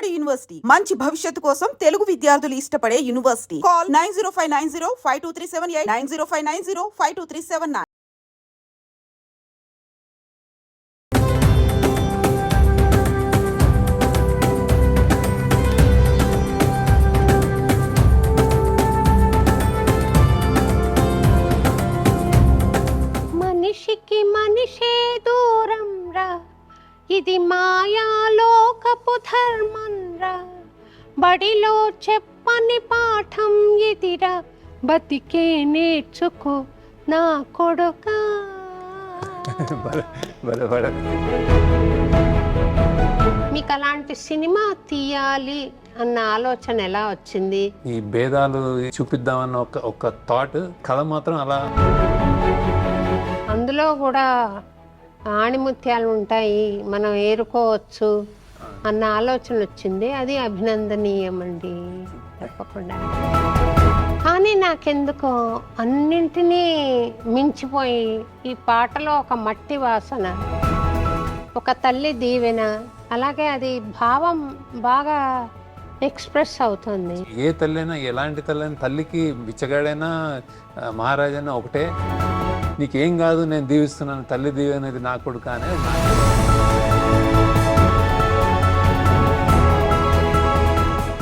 బాలబడి యూనివర్సిటీ మంచి భవిష్యత్తు కోసం తెలుగు విద్యార్థులు ఇష్టపడే యూనివర్సిటీ. కాల్ 9059052378 9059052379. మనిషికి మనిషే దూరం రా, ఇది మాయాలోకపు ధర్మం రా, బడిలో చెప్పని పాఠం ఇదిరా, బతికే నేర్చుకో నా కొడుకా. మీకు అలాంటి సినిమా తీయాలి అన్న ఆలోచన ఎలా వచ్చింది? ఈ భేదాలు చూపిద్దామన్న ఒక థాట్, కథ మాత్రం అలా. అందులో కూడా ఆణిముత్యాలు ఉంటాయి, మనం ఏరుకోవచ్చు అన్న ఆలోచన వచ్చింది. అది అభినందనీయం అండి, తప్పకుండా. కానీ నాకెందుకో అన్నింటినీ మించిపోయి ఈ పాటలో ఒక మట్టి వాసన, ఒక తల్లి దీవెన, అలాగే అది భావం బాగా ఎక్స్ప్రెస్ అవుతుంది. ఏ తల్లైనా, ఎలాంటి తల్లైనా, తల్లికి బిచ్చగాడైనా మహారాజైనా ఒకటే. నీకేం కాదు, నేను దీవిస్తున్నాను, తల్లి దీవి అనేది నా కొడుకు అనేది.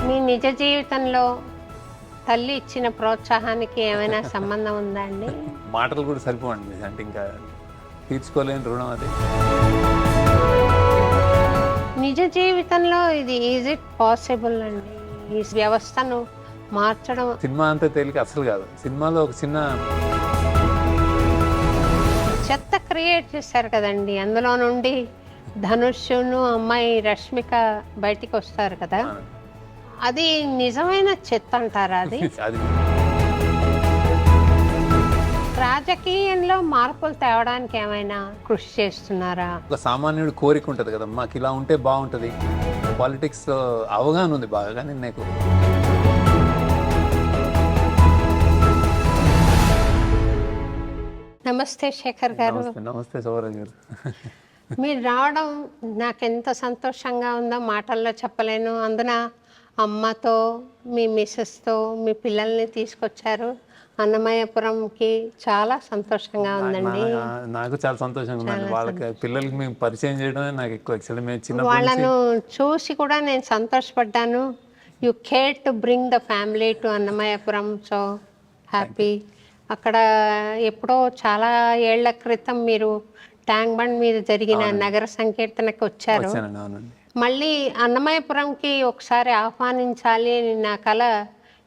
మీ నిజ జీవితంలో తల్లి ఇచ్చిన ప్రోత్సాహానికి ఏమైనా సంబంధం ఉందా అండి? మాటలు కూడా సరిపోండి, అంటే ఇంకా తీర్చుకోలేని రుణం అది. నిజ జీవితంలో ఇది ఈజ్ ఇట్ పాసిబుల్ అండి, ఈ వ్యవస్థను మార్చడం? సినిమా అంతా తేలిక అసలు కాదు. సినిమాలో ఒక చిన్న చెత్త క్రియేట్ చేశారు కదండి, అందులో నుండి ధనుష్ను అమ్మాయి రష్మిక బయటికి వస్తారు కదా, అది నిజమైన చెత్త అంటారా? అది రాజకీయంలో మార్పులు తేవడానికి ఏమైనా కృషి చేస్తున్నారా? ఒక సామాన్యుడు కోరిక ఉంటుంది కదా, మాకు ఇలా ఉంటే బాగుంటుంది. పాలిటిక్స్ అవగాహన ఉంది బాగా, కానీ నాకు నమస్తే శేఖర్ గారు. నమస్తే సౌరవ్ గారు. మీరు రావడం నాకెంత సంతోషంగా ఉందో మాటల్లో చెప్పలేను. అందున అమ్మతో, మీ మిస్సెస్తో, మీ పిల్లల్ని తీసుకొచ్చారు అన్నమయ్యపురంకి. చాలా సంతోషంగా ఉందండి. నాకు చాలా సంతోషంగా ఉందండి. వాళ్ళకి పిల్లలకి మేము పరిచయం చేయడమే నాకు ఎక్కువ. యాక్చువల్లీ మేము చిన్న వాళ్ళను చూసి కూడా నేను సంతోషపడ్డాను. You care to bring the family to Annamayyapuram, so happy. అక్కడ ఎప్పుడో చాలా ఏళ్ల క్రితం మీరు ట్యాంక్ బండ్ మీద జరిగిన నగర సంకీర్తనకి వచ్చారు. మళ్ళీ అన్నమయ్యపురంకి ఒకసారి ఆహ్వానించాలి అని నా కల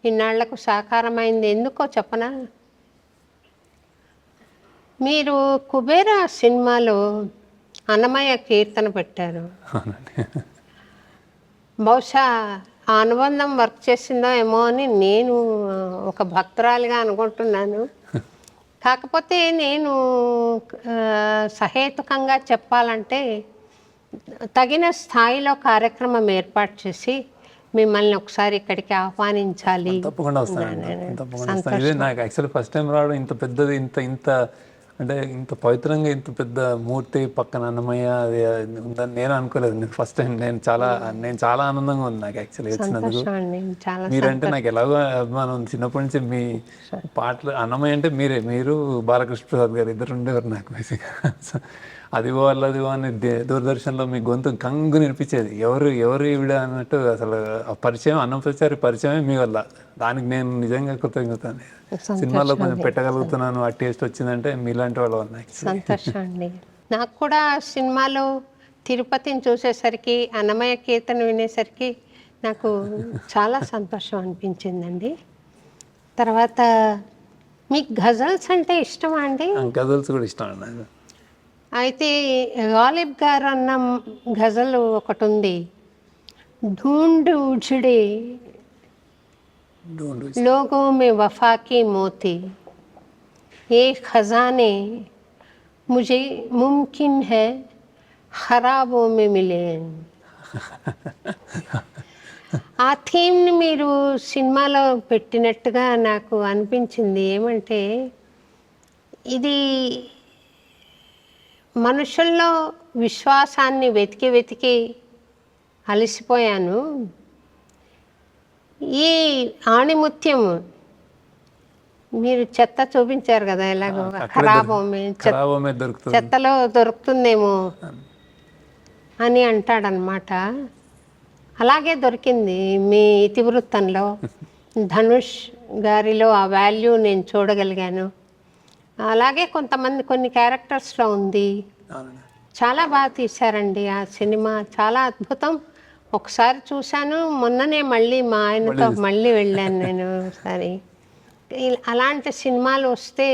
ఇన్నాళ్లకు సాకారమైంది. ఎందుకో చెప్పనా? మీరు కుబేరా సినిమాలో అన్నమయ్య కీర్తన పెట్టారు. బహుశా ఆ అనుబంధం వర్క్ చేసిందో ఏమో అని నేను ఒక భక్తురాలిగా అనుకుంటున్నాను. కాకపోతే నేను సహేతుకంగా చెప్పాలంటే తగిన స్థాయిలో కార్యక్రమం ఏర్పాటు చేసి మిమ్మల్ని ఒకసారి ఇక్కడికి ఆహ్వానించాలి. తప్పకుండా వస్తాను. ఇదే నాకు యాక్చువల్లీ ఫస్ట్ టైం రావడం. ఇంత పెద్దది, ఇంత అంటే ఇంత పవిత్రంగా, ఇంత పెద్ద మూర్తి పక్కన అన్నమయ్య ఉందని నేను అనుకోలేదు. ఫస్ట్ టైం నేను చాలా ఆనందంగా ఉంది నాకు యాక్చువల్లీ వచ్చినందుకు. మీరంటే నాకు ఎలాగో అభిమానం చిన్నప్పటి నుంచి. మీ పాటలు అన్నమయ్య అంటే మీరు బాలకృష్ణ ప్రసాద్ గారు ఇద్దరు ఉండేవారు నాకు బేసిక్గా. అదిగో అల్లదిగో అని దూరదర్శన్లో మీ గొంతు కంగు నినిపించేది. ఎవరు ఈవిడ అన్నట్టు. అసలు ఆ పరిచయం, అన్నప్రచారి పరిచయమే మీ వల్ల. దానికి నేను నిజంగా కృతజ్ఞత. సినిమాలో కొంచెం పెట్టగలుగుతున్నాను, ఆ టేస్ట్ వచ్చిందంటే మీలాంటి వాళ్ళు ఉన్నాయి. సంతోషం అండి. నాకు కూడా సినిమాలో తిరుపతిని చూసేసరికి, అన్నమయ్య కీర్తన వినేసరికి నాకు చాలా సంతోషం అనిపించిందండి. తర్వాత మీకు గజల్స్ అంటే ఇష్టమా అండి? గజల్స్ కూడా ఇష్టం అండి. అయితే గాలిబ్ గారు అన్న గజల్ ఒకటి ఉంది, ढूंढ उजड़े लोगों में वफा की मोती, ये खजाने मुझे मुमकिन है खराबों में मिले. ఆ థీమ్ని మీరు సినిమాలో పెట్టినట్టుగా నాకు అనిపించింది. ఏమంటే ఇది మనుషుల్లో విశ్వాసాన్ని వెతికి అలసిపోయాను. ఈ ఆణిముత్యం మీరు చెత్త చూపించారు కదా, ఎలాగో ఖరాబ్ మీద దొరుకుతుంది, చెత్తలో దొరుకుతుందేమో అని అంటాడనమాట. అలాగే దొరికింది మీ ఇతివృత్తంలో. ధనుష్ గారిలో ఆ వాల్యూ నేను చూడగలిగాను. అలాగే కొన్ని క్యారెక్టర్స్లో ఉంది. చాలా బాగా తీశారండి ఆ సినిమా, చాలా అద్భుతం. ఒకసారి చూశాను, మొన్ననే మళ్ళీ మా ఆయనతో మళ్ళీ వెళ్ళాను నేను ఒకసారి. అలాంటి సినిమాలు వస్తే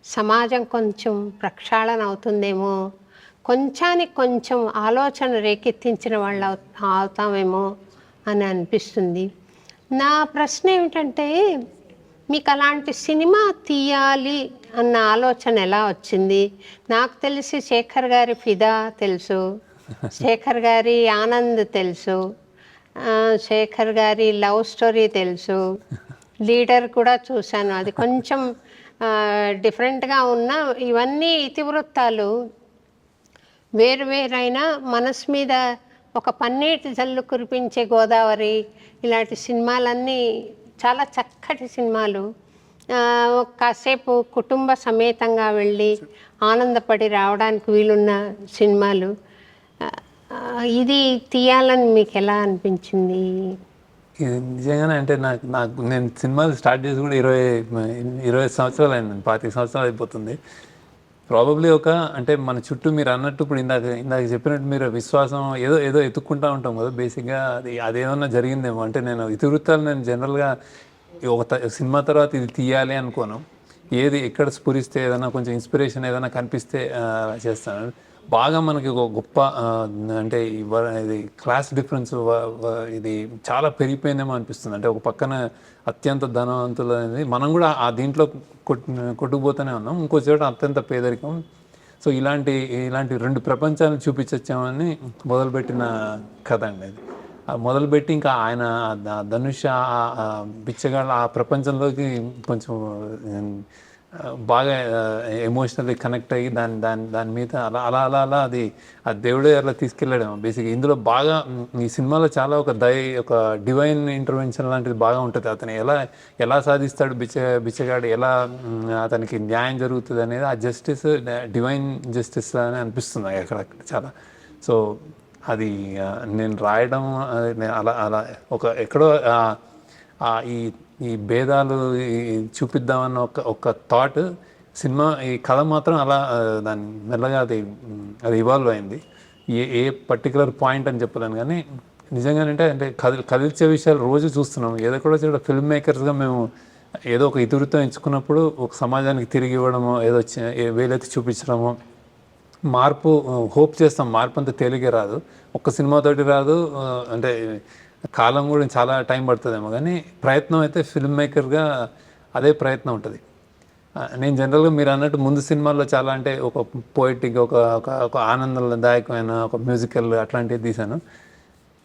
సమాజం కొంచెం ప్రక్షాళన అవుతుందేమో, కొంచెానికి కొంచెం ఆలోచన రేకెత్తించిన వాళ్ళు అవుతామేమో అని అనిపిస్తుంది. నా ప్రశ్న ఏమిటంటే, మీకు అలాంటి సినిమా తీయాలి అన్న ఆలోచన ఎలా వచ్చింది? నాకు తెలిసి శేఖర్ గారి ఫిదా తెలుసు, శేఖర్ గారి ఆనంద్ తెలుసు, శేఖర్ గారి లవ్ స్టోరీ తెలుసు, లీడర్ కూడా చూశాను, అది కొంచెం డిఫరెంట్గా ఉన్న. ఇవన్నీ ఇతివృత్తాలు వేరువేరైనా మనసు మీద ఒక పన్నీటి జల్లు కురిపించే గోదావరి, ఇలాంటి సినిమాలన్నీ చాలా చక్కటి సినిమాలు. కాసేపు కుటుంబ సమేతంగా వెళ్ళి ఆనందపడి రావడానికి వీలున్న సినిమాలు. ఇది తీయాలని మీకు ఎలా అనిపించింది? ఇది నిజంగానే అంటే నేను సినిమాలు స్టార్ట్ చేసి కూడా 20 సంవత్సరాలు అయింది, 25 సంవత్సరాలు అయిపోతుంది. ప్రాబబ్లీ అంటే మన చుట్టూ మీరు అన్నట్టు ఇప్పుడు ఇందాక చెప్పినట్టు మీరు విశ్వాసం ఏదో ఎత్తుక్కుంటూ ఉంటాం కదా బేసిక్గా. అదేమన్నా జరిగిందేమో. అంటే నేను ఇతివృత్తాలు నేను జనరల్గా సినిమా తర్వాత ఇది తీయాలి అనుకోను. ఎక్కడ స్ఫురిస్తే ఏదైనా కొంచెం ఇన్స్పిరేషన్ ఏదైనా కనిపిస్తే చేస్తాను. బాగా మనకి ఒక గొప్ప అంటే ఇది క్లాస్ డిఫరెన్స్ ఇది చాలా పెరిగిపోయిందేమో అనిపిస్తుంది. అంటే ఒక పక్కన అత్యంత ధనవంతులు అనేది మనం కూడా ఆ దీంట్లో కొట్టుకుపోతూనే ఉన్నాం, ఇంకో చోట అత్యంత పేదరికం. సో ఇలాంటి 2 ప్రపంచాలను చూపించొచ్చామని మొదలుపెట్టిన కథ అండి అది. మొదలుపెట్టి ఇంకా ఆయన ధనుష్ బిచ్చగాళ్ళ ఆ ప్రపంచంలోకి కొంచెం బాగా ఎమోషనల్లీ కనెక్ట్ అయ్యి దాని మీద అలా అది ఆ దేవుడే అలా తీసుకెళ్ళాడేమో బేసిక్గా. ఇందులో బాగా ఈ సినిమాలో చాలా ఒక డివైన్ ఇంటర్వెన్షన్ లాంటిది బాగా ఉంటుంది. అతను ఎలా సాధిస్తాడు బిచ్చగాడు, ఎలా అతనికి న్యాయం జరుగుతుంది అనేది, ఆ జస్టిస్ డివైన్ జస్టిస్ అని అనిపిస్తుంది అక్కడ చాలా. సో అది నేను రాయడం అలా ఎక్కడో ఈ భేదాలు చూపిద్దామన్న ఒక థాట్, సినిమా ఈ కథ మాత్రం అలా దాన్ని మెల్లగా అది ఇవాల్వ్ అయింది. ఏ పర్టికులర్ పాయింట్ అని చెప్పలేను, కానీ నిజంగానంటే కదిల్చే విషయాలు రోజు చూస్తున్నాం. ఏదో కూడా చూడ ఫిల్మ్ మేకర్స్గా మేము ఏదో ఒక ఇతివృత్తం ఎంచుకున్నప్పుడు ఒక సమాజానికి తిరిగి ఇవ్వడమో, ఏదో వేలెత్తి చూపించడమో, మార్పు హోప్ చేస్తాం. మార్పు అంతా తేలిగే రాదు, ఒక్క సినిమాతోటి రాదు. అంటే కాలం కూడా చాలా టైం పడుతుందేమో, కానీ ప్రయత్నం అయితే ఫిల్మ్ మేకర్గా అదే ప్రయత్నం ఉంటుంది. నేను జనరల్గా మీరు అన్నట్టు ముందు సినిమాల్లో చాలా అంటే ఒక పోయిటిక్ ఒక ఆనందదాయకమైన ఒక మ్యూజికల్ అట్లాంటివి తీశాను,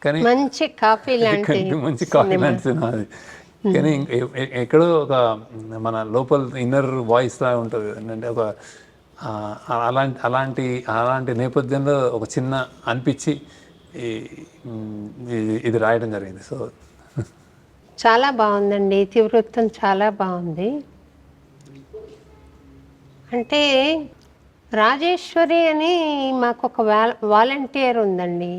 కానీ మంచి కాఫీ లాంటి సినిమా అది. కానీ ఎక్కడో ఒక మన లోపల ఇన్నర్ వాయిస్ లా ఉంటుంది. అంటే ఒక అలాంటి నేపథ్యంలో ఒక చిన్న అనిపించి ఇది రాయడం జరిగింది. సో చాలా బాగుందండి, ఇతివృత్తం చాలా బాగుంది. అంటే రాజేశ్వరి అని మాకు ఒక వాలంటీర్ ఉందండి.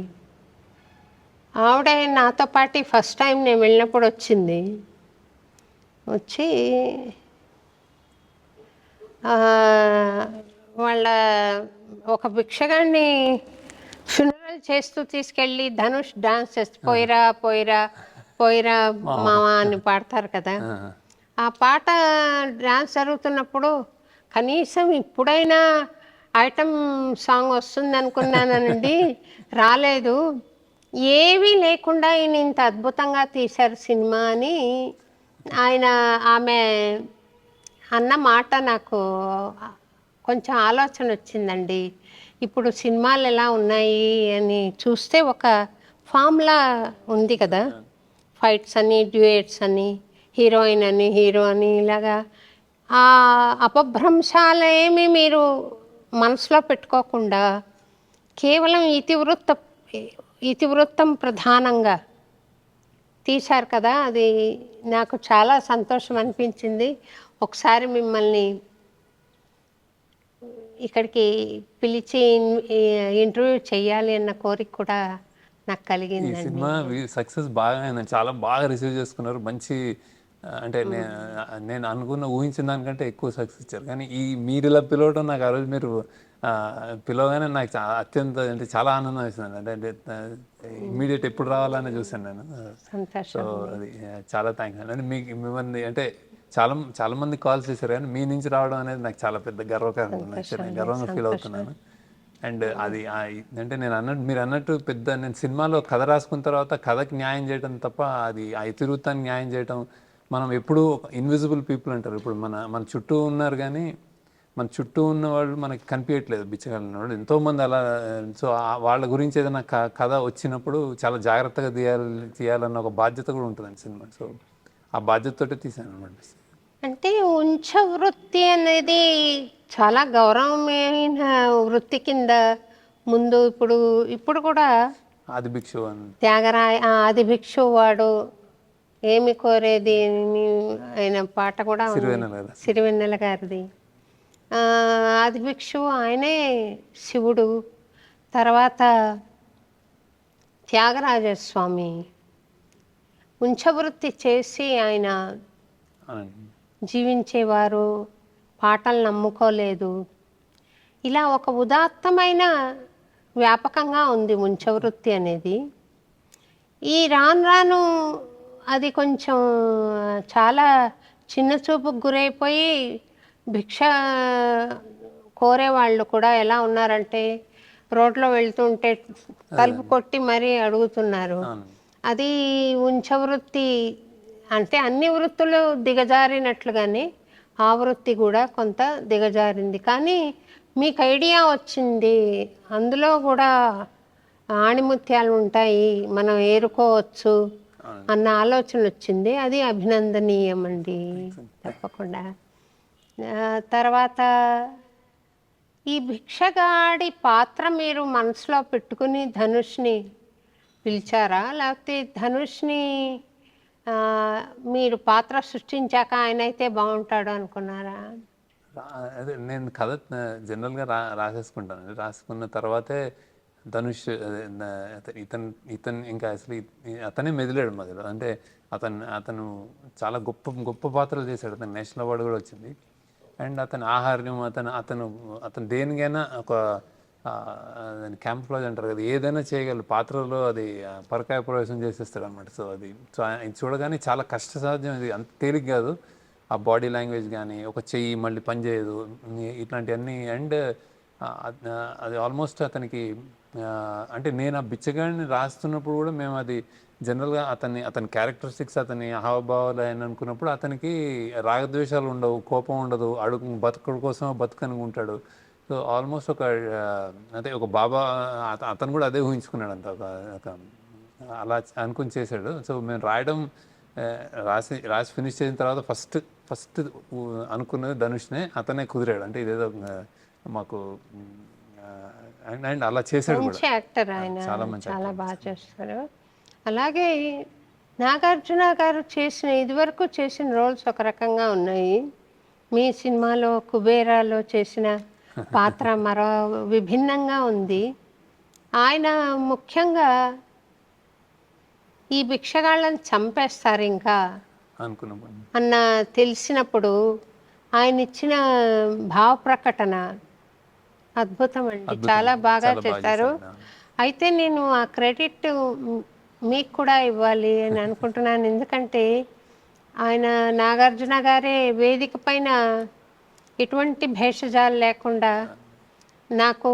ఆవిడ నాతో పాటు ఫస్ట్ టైం నేను వెళ్ళినప్పుడు వచ్చి వాళ్ళ ఒక భిక్షగాన్ని ఫ్యూనరల్ చేస్తూ తీసుకెళ్ళి ధనుష్ డాన్స్ చేస్తూ పోయిరా మావా అని పాడతారు కదా. ఆ పాట డాన్స్ జరుగుతున్నప్పుడు కనీసం ఇప్పుడైనా ఐటమ్ సాంగ్ వస్తుంది అనుకున్నానండి, రాలేదు. ఏవీ లేకుండా ఈయన ఇంత అద్భుతంగా తీశారు సినిమా అని ఆమె అన్న మాట నాకు కొంచెం ఆలోచన వచ్చిందండి. ఇప్పుడు సినిమాలు ఎలా ఉన్నాయి అని చూస్తే ఒక ఫామ్లా ఉంది కదా, ఫైట్స్ అని, డ్యూయట్స్ అని, హీరోయిన్ అని, హీరో అని, ఇలాగా ఆ అపభ్రంశాలేమి మీరు మనసులో పెట్టుకోకుండా కేవలం ఇతివృత్తం ప్రధానంగా తీశారు కదా, అది నాకు చాలా సంతోషం అనిపించింది. ఒకసారి మిమ్మల్ని ఇక్కడికి పిలిచి ఇంటర్వ్యూ చేయాలి అన్న కోరిక కూడా నాకు ఈ కలిగిందండి. సినిమా సక్సెస్ బాగా అయింది, చాలా బాగా రిసీవ్ చేసుకున్నారు. మంచి అంటే నేను అనుకున్న ఊహించిన దానికంటే ఎక్కువ సక్సెస్ ఇచ్చారు. కానీ మీరు ఇలా పిలవడం నాకు ఆ రోజు మీరు పిలవగానే నాకు అత్యంత అంటే చాలా ఆనందం వేసింది. అంటే ఇమ్మీడియట్ ఎప్పుడు రావాలని చూశాను నేను. సో సంతోషం. అది చాలా థ్యాంక్స్ అండి. అంటే మిమ్మల్ని అంటే చాలా చాలా మంది కాల్స్ చేశారు, కానీ మీ నుంచి రావడం అనేది నాకు చాలా పెద్ద గర్వకారణం. నేను గర్వంగా ఫీల్ అవుతున్నాను. అండ్ అది అంటే మీరు అన్నట్టు నేను సినిమాలో కథ రాసుకున్న తర్వాత కథకి న్యాయం చేయడం తప్ప అది ఆ ఇతివృత్తానికి న్యాయం చేయడం, మనం ఎప్పుడూ ఇన్విజిబుల్ పీపుల్ అంటారు. ఇప్పుడు మన చుట్టూ ఉన్నారు, కానీ మన చుట్టూ ఉన్న వాళ్ళు మనకి కనిపించట్లేదు, బిచ్చగలిగిన వాళ్ళు ఎంతోమంది అలా. సో వాళ్ళ గురించి ఏదైనా కథ వచ్చినప్పుడు చాలా జాగ్రత్తగా తీయాలన్న ఒక బాధ్యత కూడా ఉంటుందండి సినిమా. సో ఆ బాధ్యతతోటే తీసాను అనమాట. అంటే వృత్తి అనేది చాలా గౌరవమైన వృత్తి కింద ముందు ఇప్పుడు కూడా ఆది భిక్షు అని త్యాగరాయ ఆది భిక్షు వాడు ఏమి కోరేది ఆయన పాట కూడా ఉంది. సిరివెన్నెల గారిది. ఆది భిక్షు ఆయనే శివుడు. తర్వాత త్యాగరాజస్వామి ఉంచవృత్తి చేసి ఆయన జీవించేవారు, పాటలు నమ్ముకోలేదు. ఇలా ఒక ఉదాత్తమైన వ్యాపకంగా ఉంది ఉంచవృత్తి అనేది. ఈ రాను అది కొంచెం చాలా చిన్న చూపుకు గురైపోయి భిక్ష కోరేవాళ్ళు కూడా ఎలా ఉన్నారంటే రోడ్లో వెళ్తుంటే తలుపు కొట్టి మరీ అడుగుతున్నారు. అది ఉంచవృత్తి అంటే అన్ని వృత్తులు దిగజారినట్లుగానే ఆ వృత్తి కూడా కొంత దిగజారింది. కానీ మీకు ఐడియా వచ్చింది, అందులో కూడా ఆణిముత్యాలు ఉంటాయి, మనం ఏరుకోవచ్చు అన్న ఆలోచన వచ్చింది. అది అభినందనీయం అండి, తప్పకుండా. తర్వాత ఈ భిక్షగాడి పాత్ర మీరు మనసులో పెట్టుకుని ధనుష్ని పిలిచారా, లేకపోతే ధనుష్ని మీరు పాత్ర సృష్టించాక ఆయన అయితే బాగుంటాడు అనుకున్నారా? అదే నేను కథ జనరల్గా రాసేసుకుంటాను. రాసుకున్న తర్వాతే ధనుష్ ఇతను ఇంకా అసలు అతనే మెదిలాడు మధ్యలో. అంటే అతను చాలా గొప్ప గొప్ప పాత్రలు చేశాడు. అతను నేషనల్ అవార్డు కూడా వచ్చింది. అండ్ అతని ఆహార్యం, అతను దేనికైనా ఒక క్యాంప్లాజ్ అంటారు కదా, ఏదైనా చేయగలరు పాత్రలో. అది పరకాయ ప్రవేశం చేసేస్తాడు అనమాట. సో అది చూడగానే చాలా కష్టసాధ్యం, ఇది అంత తేలిక కాదు. ఆ బాడీ లాంగ్వేజ్ కానీ, ఒక చెయ్యి మళ్ళీ పనిచేయదు, ఇట్లాంటివన్నీ. అండ్ అది ఆల్మోస్ట్ అతనికి అంటే నేను ఆ బిచ్చగాడిని రాస్తున్నప్పుడు కూడా మేము అది జనరల్గా అతని క్యారెక్టరిస్టిక్స్, అతని హావభావాలు అని అనుకున్నప్పుడు అతనికి రాగద్వేషాలు ఉండవు, కోపం ఉండదు, బతుకుడు కోసం బతుకని ఉంటాడు. సో ఆల్మోస్ట్ ఒక బాబా అతను కూడా అదే ఊహించుకున్నాడు అంత అలా అనుకుని చేశాడు. సో మేము రాసి ఫినిష్ చేసిన తర్వాత ఫస్ట్ అనుకున్నది ధనుష్నే, అతనే కుదిరాడు. అంటే ఇదేదో మాకు అండ్ అలా చేశాడు. మంచి యాక్టర్ ఆయన, చాలా బాగా చేస్తారు. అలాగే నాగార్జున గారు ఇదివరకు చేసిన రోల్స్ ఒక రకంగా ఉన్నాయి. మీ సినిమాలో కుబేరాలో చేసిన పాత్ర మరో విభిన్నంగా ఉంది. ఆయన ముఖ్యంగా ఈ భిక్షగాళ్ళని చంపేస్తారు ఇంకా అన్న తెలిసినప్పుడు ఆయన ఇచ్చిన భావ ప్రకటన అద్భుతం అండి, చాలా బాగా చేశారు. అయితే నేను ఆ క్రెడిట్ మీకు కూడా ఇవ్వాలి అని అనుకుంటున్నాను. ఎందుకంటే ఆయన నాగార్జున గారే వేదిక పైన ఎటువంటి భేషజాలు లేకుండా నాకు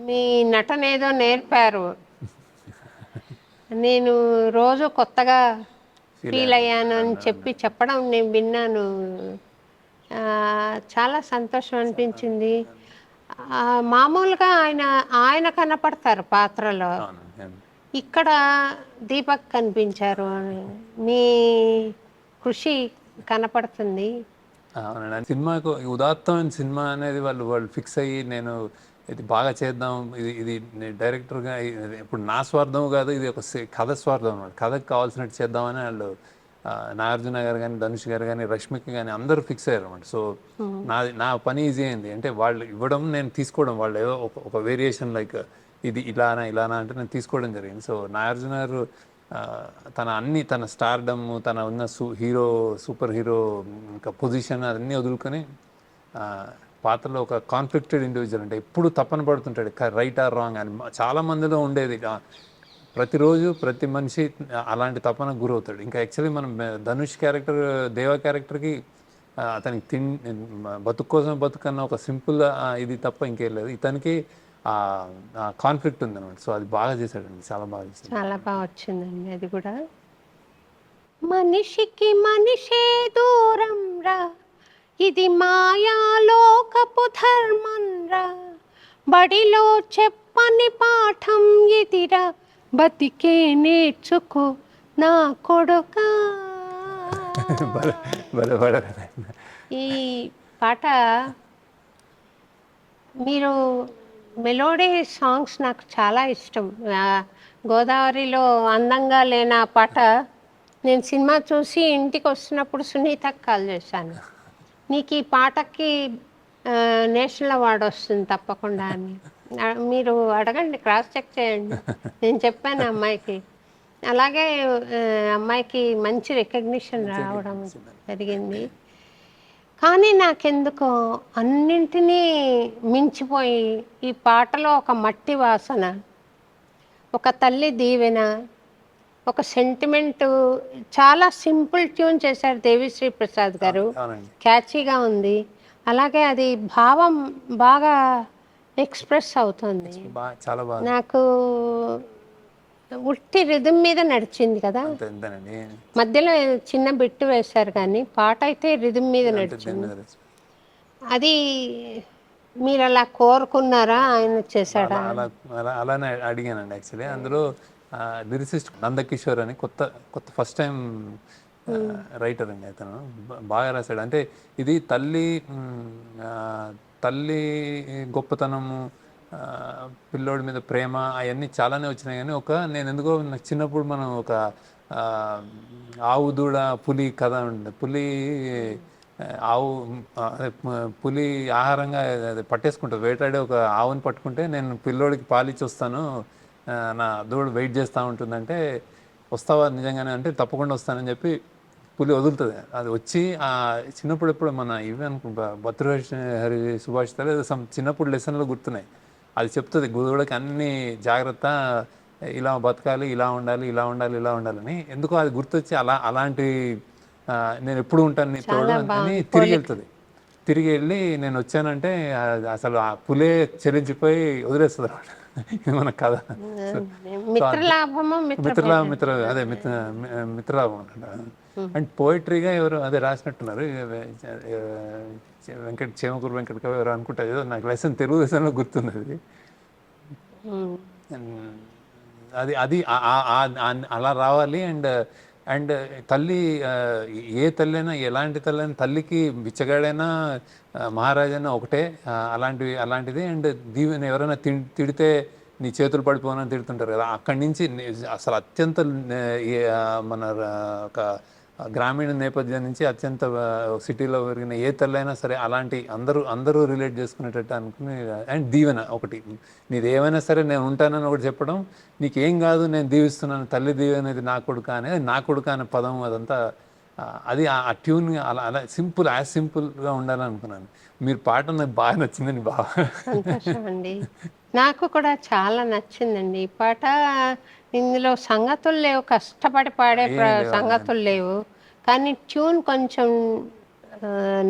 మీ నటన ఏదో నేర్పారు. నేను రోజు కొత్తగా ఫీల్ అయ్యాను అని చెప్పడం నేను విన్నాను. చాలా సంతోషం అనిపించింది. మామూలుగా ఆయన కనపడతారు పాత్రలో, ఇక్కడ దీపక్ కనిపించారు, మీ కృషి కనపడుతుంది. అవునండి. సినిమాకు ఉదాత్తమైన సినిమా అనేది వాళ్ళు ఫిక్స్ అయ్యి నేను ఇది బాగా చేద్దాం, ఇది ఇది డైరెక్టర్గా ఇప్పుడు నా స్వార్థం కాదు, ఇది ఒక కథ స్వార్థం అన్నమాట. కథకు కావాల్సినట్టు చేద్దామని వాళ్ళు నాగార్జున గారు కానీ, ధనుష్ గారు కానీ, రష్మిక కానీ అందరూ ఫిక్స్ అయ్యారు అనమాట. సో నా పని ఈజీ అయింది. అంటే వాళ్ళు ఇవ్వడం, నేను తీసుకోవడం, వాళ్ళు ఏదో ఒక వేరియేషన్ లైక్ ఇది ఇలానా ఇలానా అంటే నేను తీసుకోవడం జరిగింది. సో నాగార్జున గారు తన స్టార్డమ్, తన ఉన్న సూపర్ హీరో ఇంకా పొజిషన్ అన్నీ వదులుకొని పాత్రలో ఒక కాన్ఫ్లిక్టెడ్ ఇండివిజువల్, అంటే ఎప్పుడు తప్పన పడుతుంటాడు రైట్ ఆర్ రాంగ్ అని. చాలా మందిలో ఉండేది. ప్రతిరోజు ప్రతి మనిషి అలాంటి తపనకు గురవుతాడు. ఇంకా యాక్చువల్లీ మనం ధనుష్ క్యారెక్టర్, దేవ క్యారెక్టర్కి అతనికి బతుకు కోసం బతుకన్న ఒక సింపుల్ ఇది తప్ప ఇంకేం లేదు. ఇతనికి కాన్ఫ్లిక్ట్ ఉంది అనమాట. సో అది బాగా చేశాడండి, చాలా బాగా చేశాడు. చాలా బాగా వచ్చిందండి అది కూడా. మనిషికి మనిషే దూరం రా, ఇది మాయాలోకపు ధర్మం రా, బడిలో చెప్పని పాఠం ఇదిరా, బతికే నేర్చుకో నా కొడుకా. ఈ పాట మీరు మెలోడీ సాంగ్స్ నాకు చాలా ఇష్టం. గోదావరిలో అందంగా లేని ఆ పాట నేను సినిమా చూసి ఇంటికి వస్తున్నప్పుడు సునీతకు కాల్ చేశాను, నీకు ఈ పాటకి నేషనల్ అవార్డు వస్తుంది తప్పకుండా అని. మీరు అడగండి, క్రాస్ చెక్ చేయండి. నేను చెప్పాను అమ్మాయికి. అలాగే అమ్మాయికి మంచి రికగ్నిషన్ రావడం జరిగింది. కానీ నాకెందుకో అన్నింటినీ మించిపోయి ఈ పాటలో ఒక మట్టి వాసన, ఒక తల్లి దీవెన, ఒక సెంటిమెంట్, చాలా సింపుల్ ట్యూన్ చేశారు దేవిశ్రీ ప్రసాద్ గారు. క్యాచీగా ఉంది. అలాగే అది భావం బాగా ఎక్స్ప్రెస్ అవుతుంది. నాకు ఉట్టి రిథం మీద నడిచింది కదా, మధ్యలో చిన్న బిట్టు వేశారు కానీ పాట అయితే రిథం మీద నడిచింది. అది మీరు అలా కోరుకున్నారా, ఆయన చేశాడా? అలానే అడిగానండి. యాక్చువల్లీ అందులో లిరిసిస్ట్ నందకిషోర్ అని కొత్త ఫస్ట్ టైం రైటర్ అండి. అతను బాగా రాశాడు. అంటే ఇది తల్లి గొప్పతనము, పిల్లోడి మీద ప్రేమ, అవన్నీ చాలానే వచ్చినాయి. కానీ నేను ఎందుకో నాకు చిన్నప్పుడు మనం ఒక ఆవు దూడ పులి కథ ఉండే, పులి ఆహారంగా పట్టేసుకుంటుంది, వేటాడే ఒక ఆవుని పట్టుకుంటే నేను పిల్లోడికి పాలిచ్చి వస్తాను, నా దూడ వెయిట్ చేస్తూ ఉంటుందంటే వస్తావా నిజంగానే అంటే తప్పకుండా వస్తానని చెప్పి పులి వదులుతుంది. అది వచ్చి చిన్నప్పుడు ఎప్పుడు మన ఇవి అనుకుంటా భతృహరి సుభాషితాలు చిన్నప్పుడు లెసన్లో గుర్తున్నాయి. అది చెప్తుంది దూడకి అన్ని జాగ్రత్త, ఇలా బతకాలి, ఇలా ఉండాలి, ఇలా ఉండాలి, ఇలా ఉండాలని. ఎందుకో అది గుర్తొచ్చి అలాంటి నేను ఎప్పుడు ఉంటాను నీ తోడు అని తిరిగి వెళ్తుంది. తిరిగి వెళ్ళి నేను వచ్చానంటే అసలు ఆ పులే చెల్లించిపోయి వదిలేస్తుంది అనమాట. ఇది మన కథ. మిత్రలాభం అంట. అండ్ పోయిటరీగా ఎవరు అదే రాసినట్టున్నారు, చేమకూరు వెంకట కవి ఎవరు అనుకుంటా, ఏదో నాకు లెసన్ తెలుగు లెసన్లో గుర్తుంది అది. అది అలా రావాలి. అండ్ తల్లి, ఏ తల్లి అయినా, ఎలాంటి తల్లి అయినా, తల్లికి బిచ్చగాడైనా మహారాజైనా ఒకటే, అలాంటిది. అండ్ దీవెన ఎవరైనా తిడితే నీ చేతులు పడిపోనని తిడుతుంటారు కదా, అక్కడి నుంచి అసలు అత్యంత మన ఒక గ్రామీణ నేపథ్యం నుంచి అత్యంత సిటీలో పెరిగిన ఏ తల్లి అయినా సరే అలాంటి అందరూ రిలేట్ చేసుకునేటట్టు అనుకుని. అండ్ దీవెన ఒకటి, నీది ఏమైనా సరే నేను ఉంటానని ఒకటి చెప్పడం, నీకేం కాదు నేను దీవిస్తున్నాను, తల్లి దీవెన అనేది నా కొడుక అనేది, నా కొడుక అనే పదం అదంతా అది ఆ ట్యూన్ అలా సింపుల్గా ఉండాలనుకున్నాను. మీరు పాట నాకు బాగా నచ్చిందండి. బాగా సంతోషం అండి. నాకు కూడా చాలా నచ్చిందండి ఈ పాట. ఇందులో సంగతులు లేవు, కష్టపడి పాడే సంగతులు లేవు, కానీ ట్యూన్ కొంచెం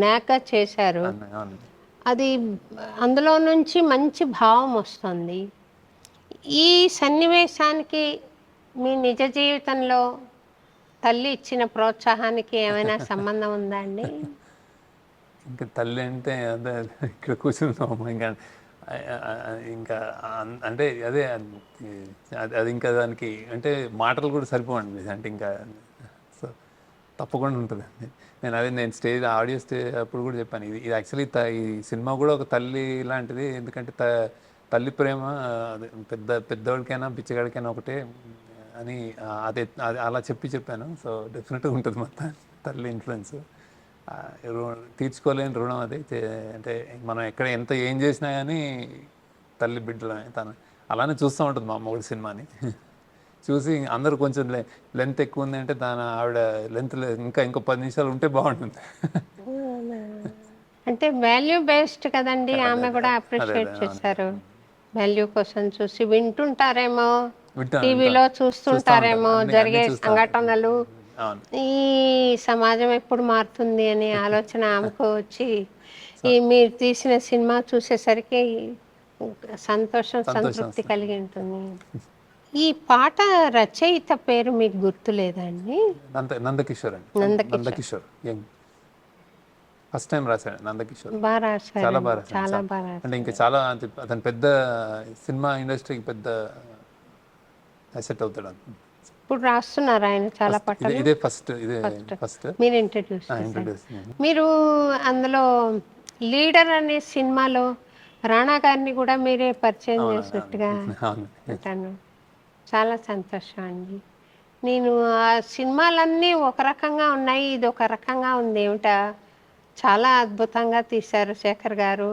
నాగ్గా చేశారు. అది అందులో నుంచి మంచి భావం వస్తుంది. ఈ సన్నివేశానికి మీ నిజ జీవితంలో తల్లి ఇచ్చిన ప్రోత్సాహానికి ఏమైనా సంబంధం ఉందా అండి? ఇంకా తల్లి అంటే అదే ఇక్కడ కూర్చున్నాము, ఇంకా అంటే అదే అది ఇంకా దానికి అంటే మాటలు కూడా సరిపోవండి. అంటే ఇంకా సో తప్పకుండా ఉంటుందండి. నేను ఆడియో స్టేజ్ అప్పుడు కూడా చెప్పాను, ఇది యాక్చువల్లీ ఈ సినిమా కూడా ఒక తల్లి లాంటిది. ఎందుకంటే తల్లి ప్రేమ అదే పెద్దవాడికైనా పిచ్చగాడికైనా ఒకటే అని అదే అలా చెప్పాను. సో డెఫినెట్గా ఉంటుంది మొత్తం తల్లి ఇన్ఫ్లుయెన్స్. తీర్చుకోలేని రుణం అది. అంటే మనం ఎక్కడ ఏం చేసినా కానీ తల్లి బిడ్డల తను అలానే చూస్తూ ఉంటుంది మా మొగుడు సినిమాని. చూసి అందరూ కొంచెం లెంత్ ఎక్కువ ఉంది అంటే ఆవిడ లెంత్ ఇంకో 10 నిమిషాలు ఉంటే బాగుంటుంది. అంటే వాల్యూ బేస్డ్ కదండి, ఆమె కూడా అప్రిషియేట్ చేశారు. వాల్యూ కోసం చూసి వింటుంటారేమో, టీవీలో చూస్తుంటారేమో జరిగే సంఘటనలు, ఈ సమాజం ఎప్పుడు మారుతుంది అనే ఆలోచన ఆమెకు వచ్చి ఈ మీరు తీసిన సినిమా చూసేసరికి సంతృప్తి కలిగి ఉంటుంది. ఈ పాట రచయిత పేరు మీకు గుర్తులేదండి? నందకిషోర్ అండి. నందకిషోర్ ఫస్ట్ టైం రాశాడు. నందకిషోర్ బాగా రాశారు, చాలా బాగా రాశాడు. చాలా బాగా. అంటే ఇంకా చాలా అతను పెద్ద సినిమా ఇండస్ట్రీకి పెద్ద అసెట్ అవుతాడు. ఇప్పుడు రాస్తున్నారు ఆయన చాలా పాటలు. ఇదే ఫస్ట్ మీరు ఇంట్రడ్యూస్ మీరు అందులో లీడర్ అనే సినిమాలో రాణా గారిని కూడా మీరే పరిచయం చేసినట్టుగా అంటాను. చాలా సంతోషం అండి. నేను ఆ సినిమాలన్నీ ఒక రకంగా ఉన్నాయి, ఇది ఒక రకంగా ఉంది ఏమిటా, చాలా అద్భుతంగా తీశారు శేఖర్ గారు.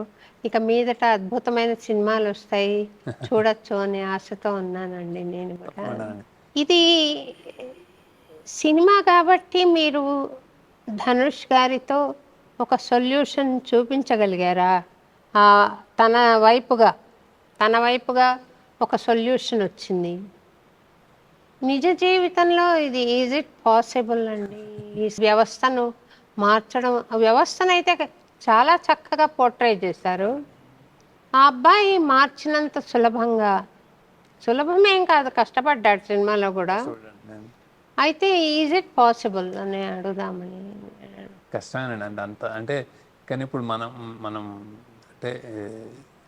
ఇక మీదట అద్భుతమైన సినిమాలు వస్తాయి, చూడొచ్చు అనే ఆశతో ఉన్నానండి నేను కూడా. ఇది సినిమా కాబట్టి మీరు ధనుష్ గారితో ఒక సొల్యూషన్ చూపించగలిగారా? తన వైపుగా ఒక సొల్యూషన్ వచ్చింది. నిజ జీవితంలో ఇది ఈజ్ ఇట్ పాసిబుల్ అండి? ఈ వ్యవస్థను మార్చడం, వ్యవస్థనైతే చాలా చక్కగా పోర్ట్రే చేశారు. ఆ అబ్బాయి మార్చినంత సులభమేం కాదు, కష్టపడ్డాడు సినిమాలో కూడా. అయితే ఈజ్ ఇట్ పాసిబుల్ అని అడుగుదామని. కష్టమేనండి అంత అంటే. కానీ ఇప్పుడు మనం అంటే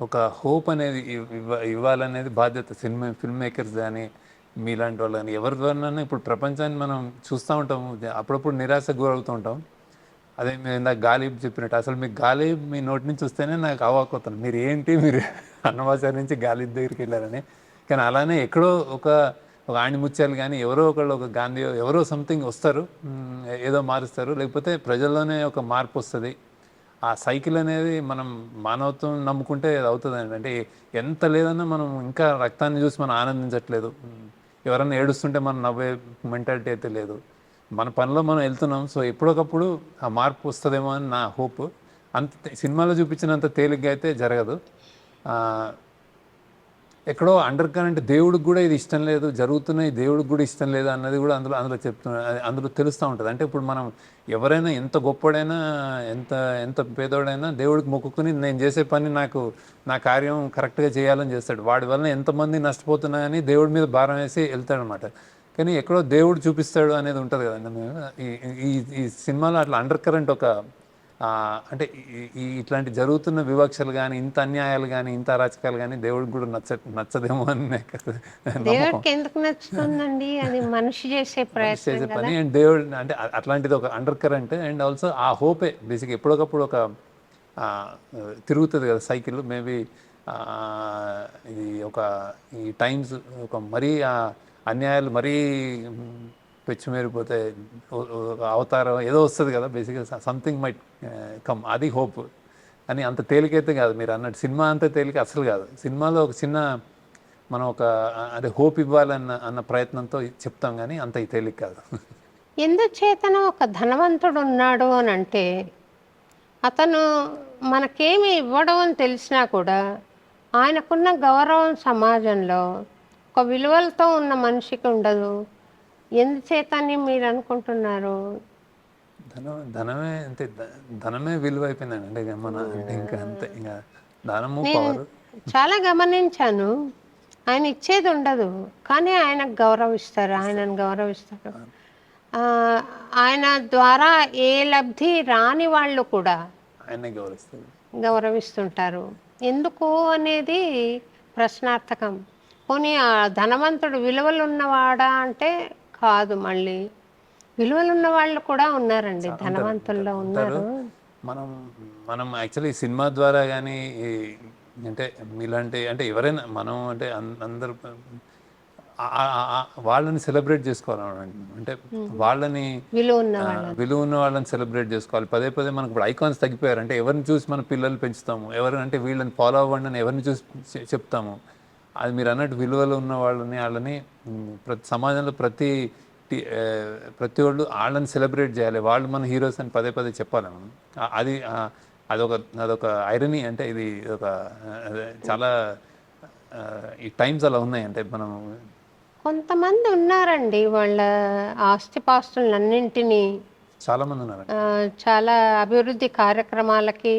ఒక హోప్ అనేది ఇవ్వాలనేది బాధ్యత ఫిల్మ్ మేకర్స్ కానీ మీలాంటి వాళ్ళు కానీ ఎవరి ద్వారా. ఇప్పుడు ప్రపంచాన్ని మనం చూస్తూ ఉంటాము, అప్పుడప్పుడు నిరాశకు గురవుతూ ఉంటాం. అదే మీరు ఇందాక గాలిబ్ చెప్పినట్టు, అసలు మీకు గాలిబ్ మీ నోటి నుంచి వస్తేనే నాకు అవాక్కుతాను, మీరు అన్నవాసారి నుంచి గాలిబ్ దగ్గరికి వెళ్ళారని. కానీ అలానే ఎక్కడో ఒక ఆణిముత్యాలు కానీ ఎవరో ఒకళ్ళు, ఒక గాంధీ ఎవరో సంథింగ్ వస్తారు, ఏదో మారుస్తారు, లేకపోతే ప్రజల్లోనే ఒక మార్పు వస్తుంది. ఆ సైకిల్ అనేది మనం మానవత్వం నమ్ముకుంటే అవుతుందండి. అంటే ఎంత లేదన్నా మనం ఇంకా రక్తాన్ని చూసి మనం ఆనందించట్లేదు, ఎవరన్నా ఏడుస్తుంటే మనం నవ్వే మెంటాలిటీ అయితే లేదు. మన పనిలో మనం వెళ్తున్నాం. సో ఎప్పటికప్పుడు ఆ మార్పు వస్తుందేమో అని నా హోప్. అంత సినిమాలో చూపించినంత తేలిగ్గా అయితే జరగదు. ఎక్కడో అండర్ కరెంట్ దేవుడికి కూడా ఇది ఇష్టం లేదు, జరుగుతున్నాయి దేవుడికి కూడా ఇష్టం లేదు అన్నది కూడా అందులో అందులో తెలుస్తూ ఉంటుంది. అంటే ఇప్పుడు మనం ఎవరైనా ఎంత గొప్పడైనా ఎంత పేదోడైనా దేవుడికి మొక్కుకుని నేను చేసే పని నా కార్యం కరెక్ట్గా చేయాలని చేస్తాడు. వాడి వల్ల ఎంతమంది నష్టపోతున్నాయని దేవుడి మీద భారం వేసి వెళ్తాడనమాట. కానీ ఎక్కడో దేవుడు చూపిస్తాడు అనేది ఉంటుంది కదండి. ఈ సినిమాలో అట్లా అండర్ కరెంట్ ఒక అంటే ఇట్లాంటి జరుగుతున్న వివక్షలు కానీ, ఇంత అన్యాయాలు కానీ, ఇంత అరాచకాలు కానీ దేవుడికి కూడా నచ్చదేమో అని దేవుడికి ఎందుకు నచ్చుతుందండి? అది మనిషి చేసే పని. అండ్ దేవుడు అంటే అట్లాంటిది ఒక అండర్ కరెంట్. అండ్ ఆల్సో ఆ హోపే బేసిక్ ఎప్పటికప్పుడు ఒక తిరుగుతుంది కదా సైకిల్. మేబీ ఈ టైమ్స్ ఒక మరీ అన్యాయాలు మరీ పెచ్చుమేరిపోతే అవతారం ఏదో వస్తుంది కదా, బేసిక్గా సంథింగ్ మైట్ కమ్, అది హోప్ అని. అంత తేలికైతే కాదు మీరు అన్నట్టు, సినిమా అంత తేలిక అసలు కాదు. సినిమాలో ఒక చిన్న మనం అదే హోప్ ఇవ్వాలన్న ప్రయత్నంతో చెప్తాం, కానీ అంత తేలిక కాదు. ఎందుచేతన ఒక ధనవంతుడు ఉన్నాడు అని అంటే అతను మనకేమి ఇవ్వడం అని తెలిసినా కూడా ఆయనకున్న గౌరవం సమాజంలో ఒక విలువలతో ఉన్న మనిషికి ఉండదు. ఎందుచేతని మీరు అనుకుంటున్నారు? ధనమే విలువ అయిపోయిందండి. అంటే ఇంకా అంతే, ఇంకా ధనము పవర్. చాలా గమనించాను, ఆయన ఇచ్చేది ఉండదు కానీ ఆయనను గౌరవిస్తారు. ఆయన ద్వారా ఏ లబ్ధి రాని వాళ్ళు కూడా ఆయన్ని గౌరవిస్తుంటారు. ఎందుకు అనేది ప్రశ్నార్థకం. పోనీ ఆ ధనవంతుడు విలువలు ఉన్నవాడా అంటే కాదు. మళ్ళీ విలువలు ఉన్న వాళ్ళు కూడా ఉన్నారండి, ధనవంతుల్లో ఉన్నారు. మనం యాక్చువల్లీ సినిమా ద్వారా కానీ అంటే మీలాంటి అంటే ఎవరైనా మనం అంటే అందరు వాళ్ళని సెలబ్రేట్ చేసుకోవాలండి. అంటే వాళ్ళని విలువ ఉన్న విలువ ఉన్న వాళ్ళని సెలబ్రేట్ చేసుకోవాలి. పదే పదే మనకు ఇప్పుడు ఐకాన్స్ తగ్గిపోయారు. అంటే ఎవరిని చూసి మన పిల్లలు పెంచుతాము, ఎవరు అంటే వీళ్ళని ఫాలో అవ్వండి అని ఎవరిని చూసి చెప్తాము. అది మీరు అన్నట్టు విలువలు ఉన్న వాళ్ళని ప్రతి సమాజంలో ప్రతి వాళ్ళు వాళ్ళని సెలబ్రేట్ చేయాలి. వాళ్ళు మన హీరోస్ అని పదే పదే చెప్పాలి మనం. అది అదొక అదొక ఐరనీ. అంటే ఇది ఒక చాలా ఈ టైమ్స్ అలా ఉన్నాయి. అంటే మనం కొంతమంది ఉన్నారండి వాళ్ళ ఆస్తిపాస్తులన్నింటినీ చాలామంది ఉన్నారు. చాలా అభివృద్ధి కార్యక్రమాలకి,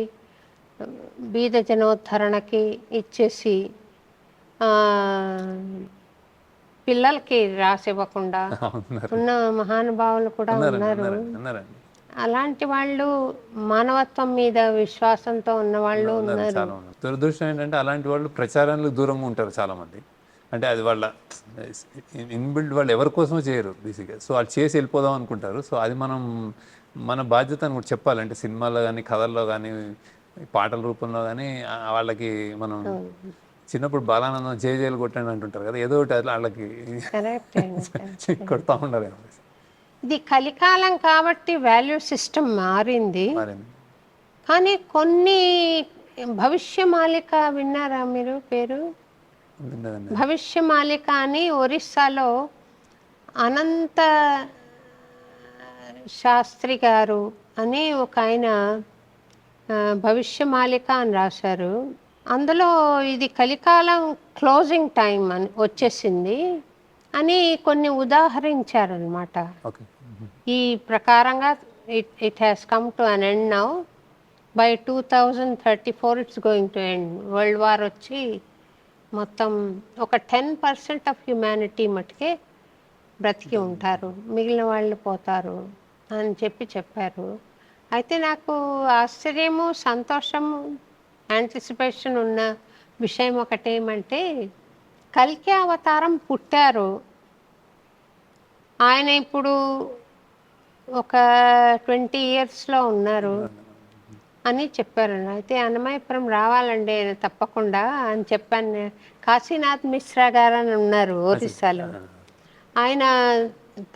బీద జనోద్ధరణకి ఇచ్చేసి ఆ, పిల్లలకి రాసివ్వకుండా ఉన్న మహానుభావులు కూడా ఉన్నారు. ఉన్నారండి. అలాంటి వాళ్ళు మానవత్వం మీద విశ్వాసంతో ఉన్న వాళ్ళు ఉన్నారు. చాలా ఉన్నారు. దురదృష్టం ఏంటంటే అలాంటి వాళ్ళు ప్రచారాలకు దూరంగా ఉంటారు చాలామంది. అంటే అది వాళ్ళ ఇన్బిల్డ్, వాళ్ళు ఎవరి కోసమో చేయరు బేసిక్గా. సో వాళ్ళు చేసి వెళ్ళిపోదాం అనుకుంటారు. సో అది మన బాధ్యత అని కూడా చెప్పాలి. అంటే సినిమాలో కానీ, కథల్లో కానీ, పాటల రూపంలో కానీ వాళ్ళకి మనం చిన్నప్పుడు బాలానందం జేజేలు కొట్టండి అంటుంటారు కదా, ఏదో ఒకటి అట్లా వాళ్ళకి కొడతా ఉండాలి. ఇది కలికాలం కాబట్టి వాల్యూ సిస్టమ్ మారింది. కానీ కొన్ని భవిష్యమాలిక విన్నారా మీరు పేరు? భవిష్యమాలిక అని ఒరిస్సాలో అనంత శాస్త్రి గారు అని ఒక ఆయన భవిష్యమాలిక అని రాశారు. అందులో ఇది కలికాలం క్లోజింగ్ టైం అని వచ్చేసింది అని కొన్ని ఉదాహరించారనమాట. ఈ ప్రకారంగా it has come to an end now. By 2034 it's going to end. World war వచ్చి మొత్తం ఒక 10% ఆఫ్ హ్యుమానిటీ మటుకే బ్రతికి ఉంటారు, మిగిలిన వాళ్ళు పోతారు అని చెప్పారు. అయితే నాకు ఆశ్చర్యము, సంతోషము, యాంటిసిపేషన్ ఉన్న విషయం ఒకటేమంటే, కల్కి అవతారం పుట్టారు. ఆయన ఇప్పుడు ఒక 20 ఇయర్స్లో ఉన్నారు అని చెప్పారు. అయితే అన్నమయ్యపురం రావాలండి తప్పకుండా అని చెప్పాను. కాశీనాథ్ మిశ్రా గారు అని ఉన్నారు ఒరిస్సాలో, ఆయన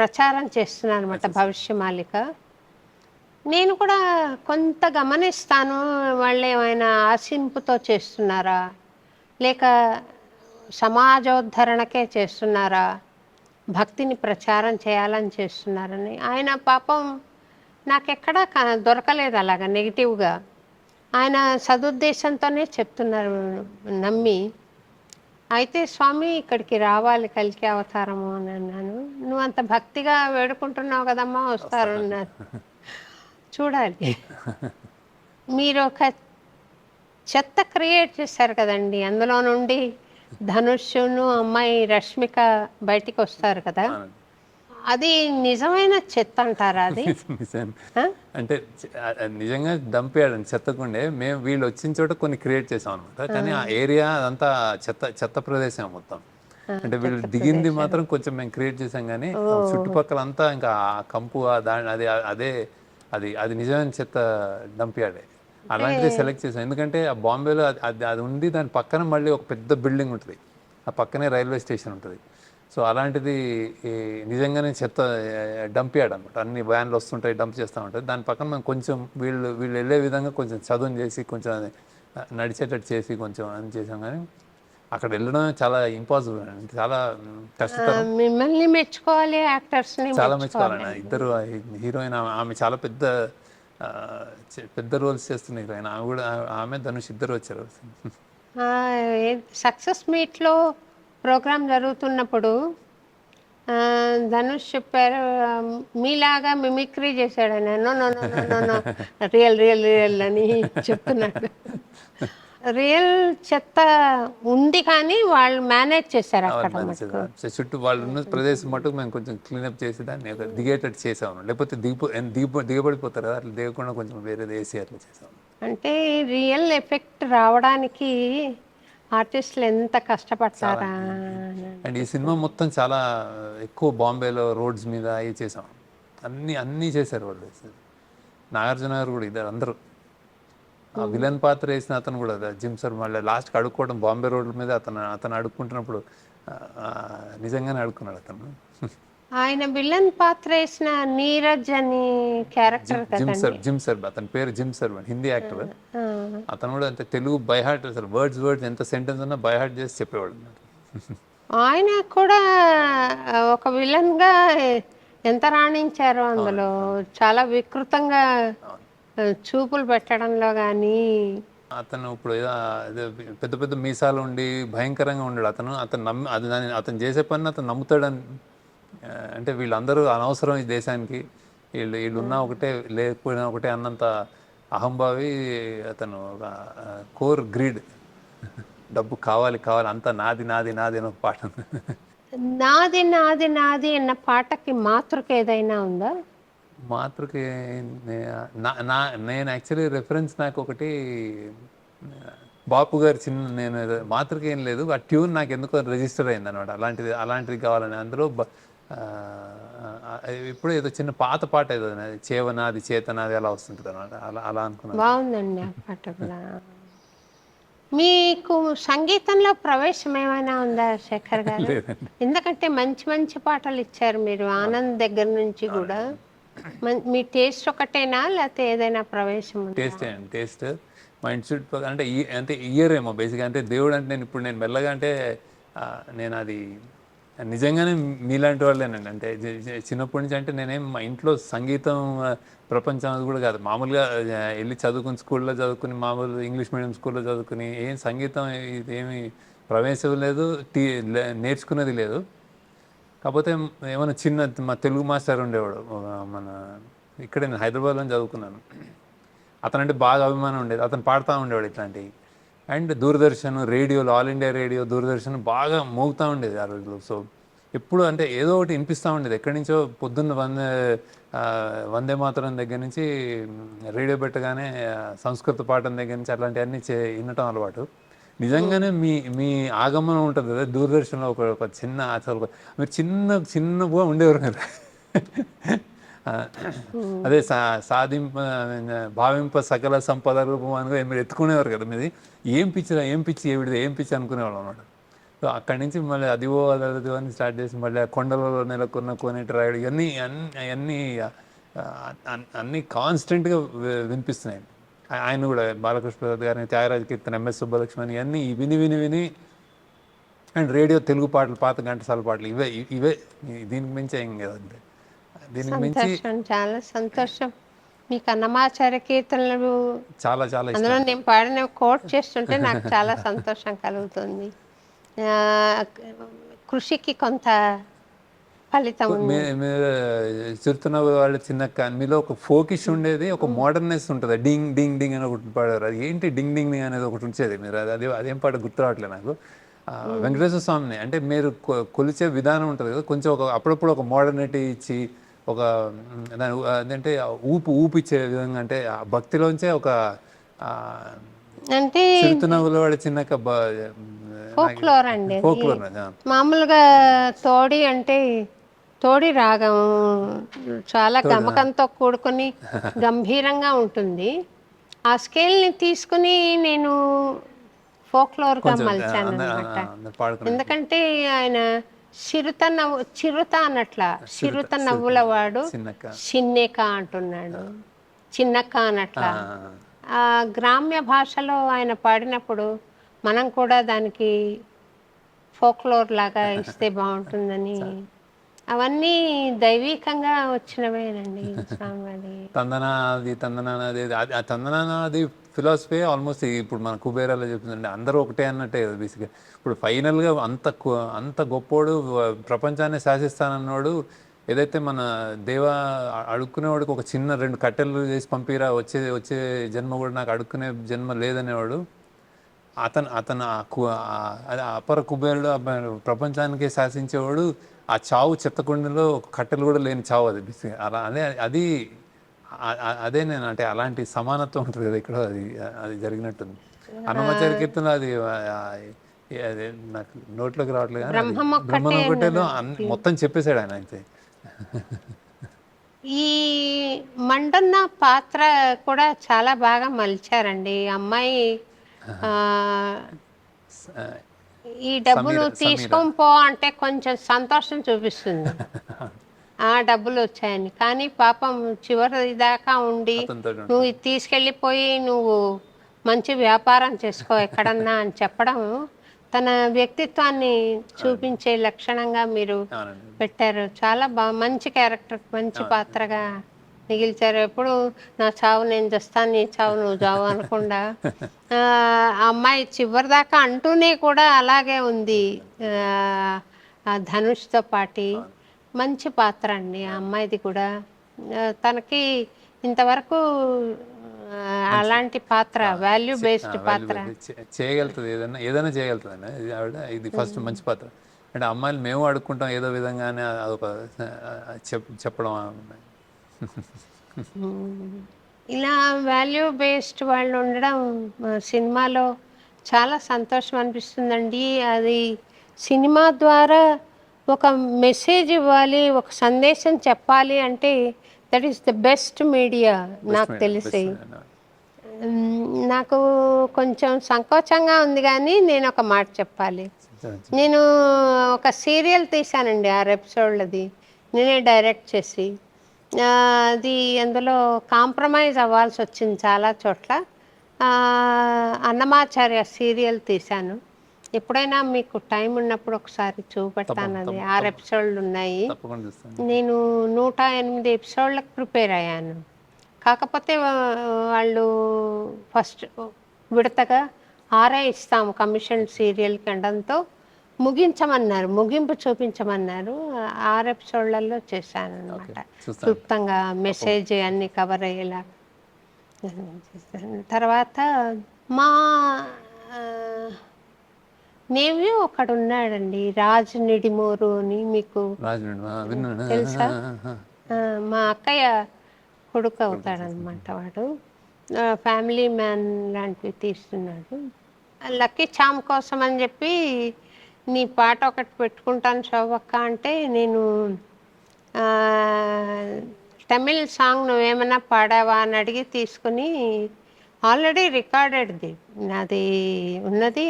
ప్రచారం చేస్తున్నారు అనమాట భవిష్యమాలిక. నేను కూడా కొంత గమనిస్తాను, వాళ్ళు ఏమైనా ఆశింపుతో చేస్తున్నారా లేక సమాజోద్ధరణకే చేస్తున్నారా, భక్తిని ప్రచారం చేయాలని చేస్తున్నారని. ఆయన పాపం నాకెక్కడా దొరకలేదు అలాగా నెగిటివ్గా. ఆయన సదుద్దేశంతోనే చెప్తున్నారు నమ్మి. అయితే స్వామి ఇక్కడికి రావాలి కల్కి అవతారము అని అన్నాను. నువ్వు అంత భక్తిగా వేడుకుంటున్నావు కదమ్మా, వస్తారు అన్నారు. చూడాలి. మీరు ఒక చెత్త క్రియేట్ చేశారు కదండి, అందులో నుండి ధనుష్ను అమ్మాయి రష్మిక బయటికి వస్తారు కదా, అది నిజమైన చెత్త అంటారా? అది అంటే నిజంగా దంపేయాడండి చెత్తకుండే. మేము వీళ్ళు వచ్చిన చోట కొన్ని క్రియేట్ చేసాం అనమాట. కానీ ఆ ఏరియా అదంతా చెత్త ప్రదేశం మొత్తం. అంటే వీళ్ళు దిగింది మాత్రం కొంచెం మేము క్రియేట్ చేసాం, కానీ చుట్టుపక్కల అంతా ఇంకా ఆ కంపు అది నిజమైన చెత్త డంపియాడే. అలాంటిది సెలెక్ట్ చేసాం. ఎందుకంటే ఆ బాంబేలో అది ఉంది, దాని పక్కన మళ్ళీ ఒక పెద్ద బిల్డింగ్ ఉంటుంది, ఆ పక్కనే రైల్వే స్టేషన్ ఉంటుంది. సో అలాంటిది నిజంగానే చెత్త డంపియాడు అనమాట. అన్ని వ్యాన్లు వస్తుంటాయి, డంప్ చేస్తూ ఉంటాయి. దాని పక్కన మేము కొంచెం వీళ్ళు వెళ్ళే విధంగా కొంచెం చదువుని చేసి, కొంచెం నడిచేటట్టు చేసి కొంచెం అని చేసాం. కానీ అక్కడ వెళ్ళడం చాలా ఇంపాసిబుల్ అండి, చాలా కష్టతరం. మిమ్మల్ని మెచ్చుకోవాలి, యాక్టర్స్ని చాలా మెచ్చుకోవాలండి. ఇద్దరు హీరోయిన్ ఆమె చాలా పెద్ద రోల్స్ చేస్తున్న హీరోయిన్. ఆమె ధనుష్ ఇద్దరు వచ్చారు. సక్సెస్ మీట్లో ప్రోగ్రామ్ జరుగుతున్నప్పుడు ధనుష్ చెప్పారు, మీలాగా మిమిక్రీ చేశాడు అని. నో రియల్ అని చెప్తున్నాడు. రియల్ చెత్త ఉంది కానీ వాళ్ళు మేనేజ్ చేశారు అక్కడ. చుట్టూ వాళ్ళు ఉన్న ప్రదేశం మటుకు మేము కొంచెం క్లీనప్ చేసి దాన్ని దిగేటట్టు చేసాము. లేకపోతే దిగబడిపోతారు కదా, అట్లా దిగకుండా కొంచెం వేరేది వేసి అట్లా చేసాము. అంటే రియల్ ఎఫెక్ట్ రావడానికి ఆర్టిస్టులు ఎంత కష్టపడతారా. అండ్ ఈ సినిమా మొత్తం చాలా ఎక్కువ బాంబేలో రోడ్స్ మీద అవి చేసాం. అన్నీ చేశారు వాళ్ళు. నాగార్జున గారు కూడా ఇద్దరు అందరూ ఆ విలన్ పాత్ర వేసిన అతను కూడా జిమ్ సర్ మళ్ళీ లాస్ట్కి అడుక్కోవడం బాంబే రోడ్ల మీద అతను అడుక్కుంటున్నప్పుడు ఆ, నిజంగానే అడుక్కున్నాడు అతను. ఆయన విలన్ పాత్ర వేసిన నీరజ్ అని క్యారెక్టర్ కదండి. జిమ్ సర్ అతని పేరు జిమ్ సర్, హిందీ యాక్టర్. ఆ, అతను కూడా అంతే తెలుగు బై హార్ట్, అసలు వర్డ్స్ ఎంత సెంటెన్స్ ఉన్నా బై హార్ట్ చేసి చెప్పేవాడు. ఆయన కూడా ఒక విలన్గా ఎంత రాణించారో అందులో. చాలా వికృతంగా చూపులు పెట్టడంలో కానీ. అతను ఇప్పుడు ఏదో పెద్ద పెద్ద మీసాలు ఉండి భయంకరంగా ఉండాడు అతను. అతను నమ్మి అతను చేసే పని అతను నమ్ముతాడని, అంటే వీళ్ళందరూ అనవసరం ఈ దేశానికి, వీళ్ళు ఉన్నా ఒకటే లేకపోయినా ఒకటే అన్నంత అహంభావి అతను. కోర్ గ్రీడ్, డబ్బు కావాలి అంతా నాది నాది నాది అని ఒక పాట ఉంది. నాది నాది నాది అన్న పాటకి మాతృక ఏదైనా ఉందా? మాతృకి నేను యాక్చువల్లీ రెఫరెన్స్ నాకు ఒకటి బాపు గారు నేను మాతృకి ఏం లేదు, ఆ ట్యూన్ నాకు ఎందుకో రిజిస్టర్ అయింది అనమాట. అలాంటిది కావాలని అందులో ఇప్పుడు ఏదో చిన్న పాత పాట ఏదో చేవనాది చేతనాది అలా వస్తుంటుంది అనమాట. అలా అనుకున్నాను. బాగుందండి ఆ పాట కూడా. మీకు సంగీతంలో ప్రవేశం ఏమైనా ఉందా శేఖర్ గారు? ఎందుకంటే మంచి మంచి పాటలు ఇచ్చారు మీరు, ఆనంద్ దగ్గర నుంచి కూడా. మీ టేస్ట్ ఒకటేనా లేకపోతే ఏదైనా ప్రవేశం ఉందా? టేస్ట్ మా ఇన్స్టిట్యూట్ అంటే ఇయర్ ఏమో బేసిక్గా. అంటే దేవుడు అంటే నేను మెల్లగా అంటే నేను అది నిజంగానే మీలాంటి వాళ్ళేనండి. అంటే చిన్నప్పటి నుంచి అంటే నేనేం మా ఇంట్లో సంగీతం ప్రపంచం అది కూడా కాదు. మామూలుగా వెళ్ళి చదువుకుని స్కూల్లో చదువుకుని, మామూలు ఇంగ్లీష్ మీడియం స్కూల్లో చదువుకుని, ఏం సంగీతం ఇదేమి ప్రవేశం లేదు, నేర్చుకునేది లేదు. కాకపోతే ఏమైనా మా తెలుగు మాస్టర్ ఉండేవాడు, మన ఇక్కడే నేను హైదరాబాద్లో చదువుకున్నాను. అతనంటే బాగా అభిమానం ఉండేది. అతను పాడుతూ ఉండేవాడు ఇట్లాంటివి. అండ్ దూరదర్శన్ రేడియోలో, ఆల్ ఇండియా రేడియో, దూరదర్శన్ బాగా మోగుతూ ఉండేది ఆ రోజుల్లో. సో ఎప్పుడు అంటే ఏదో ఒకటి వినిపిస్తూ ఉండేది. ఎక్కడి నుంచో పొద్దున్న వందే మాతరం దగ్గర నుంచి రేడియో పెట్టగానే సంస్కృత పాఠం దగ్గర నుంచి అట్లాంటివన్నీ వినటం అలవాటు. నిజంగానే మీ ఆగమనం ఉంటుంది కదా దూరదర్శన్లో, ఒక చిన్న అసలు మీరు చిన్నగా ఉండేవారు కదా. అదే భావింప సకల సంపద రూపం అని మీరు ఎత్తుకునేవారు కదా. మీది ఏం పిచ్చి ఏం పిచ్చి అనుకునేవాళ్ళు అన్నమాట. సో అక్కడి నుంచి మళ్ళీ అదివో అదివో అని స్టార్ట్ చేసి మళ్ళీ ఆ కొండలలో నెలకొన్న కోనేటి రాయుడు అన్నీ కాన్స్టెంట్గా వినిపిస్తున్నాయి. ఆయన కూడా బాలకృష్ణ ప్రసాద్ గారిని, త్యాగరాజ కీర్తన, ఎంఎస్ సుబ్బలక్ష్మి అన్నీ విని అండ్ రేడియో తెలుగు పాటలు, పాత ఘంటసాల పాటలు ఇవే దీనికి మించి ఏం కదండి. దీనికి మించి చాలా సంతోషం. మీకు అన్నమాచార్య కీర్తనలు చాలా చాలా అందులో నేను పాడిన కోట్ చేస్తుంటే నాకు చాలా సంతోషం కలుగుతుంది. కృషికి కొంత ఫలితం ఉంది. మీరు చెప్తున్న వాళ్ళు చిన్నక్క మీలో ఒక ఫోకిష్ ఉండేది, ఒక మోడర్నెస్ ఉంటుంది. డింగ్ డింగ్ డింగ్ అని ఒకటి పాడారు. అది ఏంటి డింగ్ డింగ్ డింగ్ అనేది ఒకటి ఉంచేది. మీరు అదేం పాట గుర్తు రావట్లేదు నాకు. వెంకటేశ్వర స్వామిని అంటే మీరు కొలిచే విధానం ఉంటుంది కదా, కొంచెం అప్పుడప్పుడు ఒక మోడర్నిటీ ఇచ్చి, ఒక అదంటే ఊపిచ్చే విధంగా, అంటే ఆ భక్తిలోంచే ఒక అంటే చిరుతునవ్వుల వాడి చిన్నక్క ఫోక్లోర్ అండి. ఫోక్లోర్ మామూలుగా తోడి అంటే తోడి రాగం చాలా గమకంతో కూడుకొని గంభీరంగా ఉంటుంది. ఆ స్కేల్ని తీసుకుని నేను ఫోక్లోర్గా మలిచాను అనమాట. ఎందుకంటే ఆయన చిరుత అన్నట్ల చిరుత నవ్వుల వాడు చిన్నెక అంటున్నాడు, చిన్నక్క అన్నట్ల. ఆ గ్రామ్య భాషలో ఆయన పాడినప్పుడు మనం కూడా దానికి ఫోక్లోర్ లాగా ఇస్తే బాగుంటుందని, అవన్నీ దైవికంగా వచ్చినవేనండి. స్వామివారి తందనాది ఫిలాసఫీ ఆల్మోస్ట్ ఇప్పుడు మన కుబేరాలో చెప్తుందండి, అందరూ ఒకటే అన్నట్టే కదా బేసిక్గా. ఇప్పుడు ఫైనల్గా అంత గొప్పోడు, ప్రపంచాన్ని శాసిస్తానన్నాడు. ఏదైతే మన అడుక్కునేవాడికి ఒక చిన్న 2 కట్టెలు చేసి పంపిరా, వచ్చే జన్మ కూడా నాకు అడుక్కునే జన్మ లేదనేవాడు. అతను అపర కుబేరుడు, ప్రపంచానికే శాసించేవాడు. ఆ చావు చెత్తకుండలో ఒక కట్టెలు కూడా లేని చావు అది బేసిక్గా. అలా అదే నేను అంటే అలాంటి సమానత్వం ఉంటుంది కదా ఇక్కడ, అది జరిగినట్టుంది. అన్నమాచార్య కీర్తన అది నాకు నోట్లోకి రావట్లేదు. బ్రహ్మం ఒకటేలో మొత్తం చెప్పేశాడు ఆయన. అయితే ఈ మండన్న పాత్ర కూడా చాలా బాగా మలిచారండి. అమ్మాయి ఆ, ఆ, ఈ డబ్బు సమీర నువ్వు సమీర తీసుకొని పో అంటే కొంచెం సంతోషం చూపిస్తుంది. ఆ డబ్బులు వచ్చాయని. కానీ పాపం చివరి దాకా ఉండి అతనితో నువ్వు ఉంటుంది. ఇది తీసుకెళ్ళిపోయి నువ్వు మంచి వ్యాపారం చేసుకో ఎక్కడన్నా అని చెప్పడం తన వ్యక్తిత్వాన్ని చూపించే లక్షణంగా మీరు అవునండి. పెట్టారు. చాలా మంచి క్యారెక్టర్, మంచి పాత్రగా మిగిల్చారు. ఎప్పుడు నా చావు నేను చస్తాను, నీ చావు నువ్వు చావు అనకుండా ఆ అమ్మాయి చివరి దాకా అంటూనే కూడా అలాగే ఉంది. ఆ ధనుష్తో పాటి మంచి పాత్ర అండి ఆ అమ్మాయిది కూడా. తనకి ఇంతవరకు అలాంటి పాత్ర వాల్యూ బేస్డ్ పాత్ర చేయగలుగుతుంది, ఏదైనా ఏదైనా చేయగలుగుతుంది అండి ఇది ఆవిడ. ఇది ఫస్ట్ మంచి పాత్ర. అంటే అమ్మాయిలు మేము అడుక్కుంటాం ఏదో విధంగానే అదొక చెప్పడం. ఇలా వాల్యూ బేస్డ్ వాళ్ళు ఉండడం సినిమాలో చాలా సంతోషం అనిపిస్తుందండి. అది సినిమా ద్వారా ఒక మెసేజ్ ఇవ్వాలి, ఒక సందేశం చెప్పాలి అంటే that is the best media నాకు తెలిసి. నాకు కొంచెం సంకోచంగా ఉంది కానీ నేను ఒక మాట చెప్పాలి. నేను ఒక సీరియల్ తీశానండి 6 ఎపిసోడ్లది, నేనే డైరెక్ట్ చేసి. అది అందులో కాంప్రమైజ్ అవ్వాల్సి వచ్చింది చాలా చోట్ల. అన్నమాచార్య సీరియల్ తీశాను. ఎప్పుడైనా మీకు టైం ఉన్నప్పుడు ఒకసారి చూపెడతాను. అది 6 ఎపిసోడ్లు ఉన్నాయి. తప్పకుండా చూస్తాను. నేను 108 ఎపిసోడ్లకు ప్రిపేర్ అయ్యాను. కాకపోతే వాళ్ళు ఫస్ట్ విడతగా 6 ఇస్తాము కమిషన్ సీరియల్ కండంతో ముగించమన్నారు, ముగింపు చూపించమన్నారు. 6 ఎపిసోడ్లలో చేశాను అనమాట. క్లుప్తంగా మెసేజ్ అన్ని కవర్ అయ్యేలా చేశాను. తర్వాత మా నేవి ఒకడు ఉన్నాడండి, రాజు నిడిమోరు అని, మీకు తెలుసా? మా అక్కయ్య కొడుకు అవుతాడనమాట వాడు. ఫ్యామిలీ మ్యాన్ లాంటివి తీస్తున్నాడు. లక్కీ చామ్ కోసం అని చెప్పి నీ పాట ఒకటి పెట్టుకుంటాను శోభక్క అంటే, నేను తమిళ్ సాంగ్ నువ్వేమైనా పాడావా అని అడిగి తీసుకుని, ఆల్రెడీ రికార్డెడ్ది నాది ఉన్నది.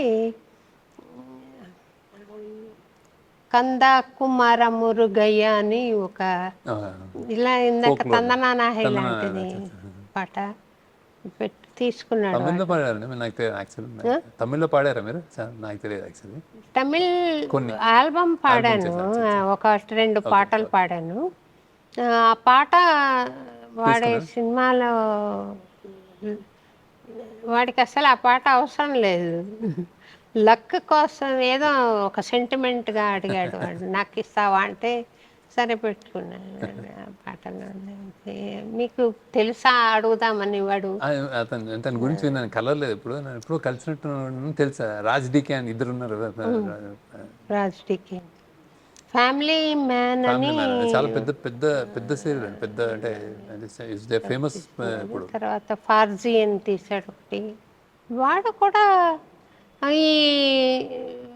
కందా కుమార మురుగయ్య అని ఒక ఇలా ఇందాక తందనానాహై లాంటిది పాట పెట్టి తీసుకున్నాడు. తమిళ్లో పాడారండి నాకు యాక్చువల్లీ. తమిళ్లో పాడారా మీరు? నాకు తెలియదు యాక్చువల్లీ. తమిళ్ ఆల్బమ్ పాడాను, ఒక 2 పాటలు పాడాను. ఆ పాట వాడే సినిమాలో వాడికి అసలు ఆ పాట అవసరం లేదు. లక్ కోసం ఏదో ఒక సెంటిమెంట్గా అడిగాడు వాడు, నాకు ఇస్తావా అంటే సరే పెట్టుకున్నాను ఆ పాటలో. మీకు తెలుసా అడుగుదామని వాడు. తన గురించి నేను కలవలేదు, ఇప్పుడు నేను ఎప్పుడో కలిసినట్టు తెలుసా. రాజ్ డికే అని ఇద్దరు ఉన్నారు. రాజ్ డికే ఫ్యామిలీ మ్యాన్ అని చాలా పెద్ద పెద్ద పెద్ద సీరియల్ అండి, పెద్ద అంటే ఫేమస్. తర్వాత ఫార్జీ అని తీసాడు ఒకటి. వాడు కూడా ఈ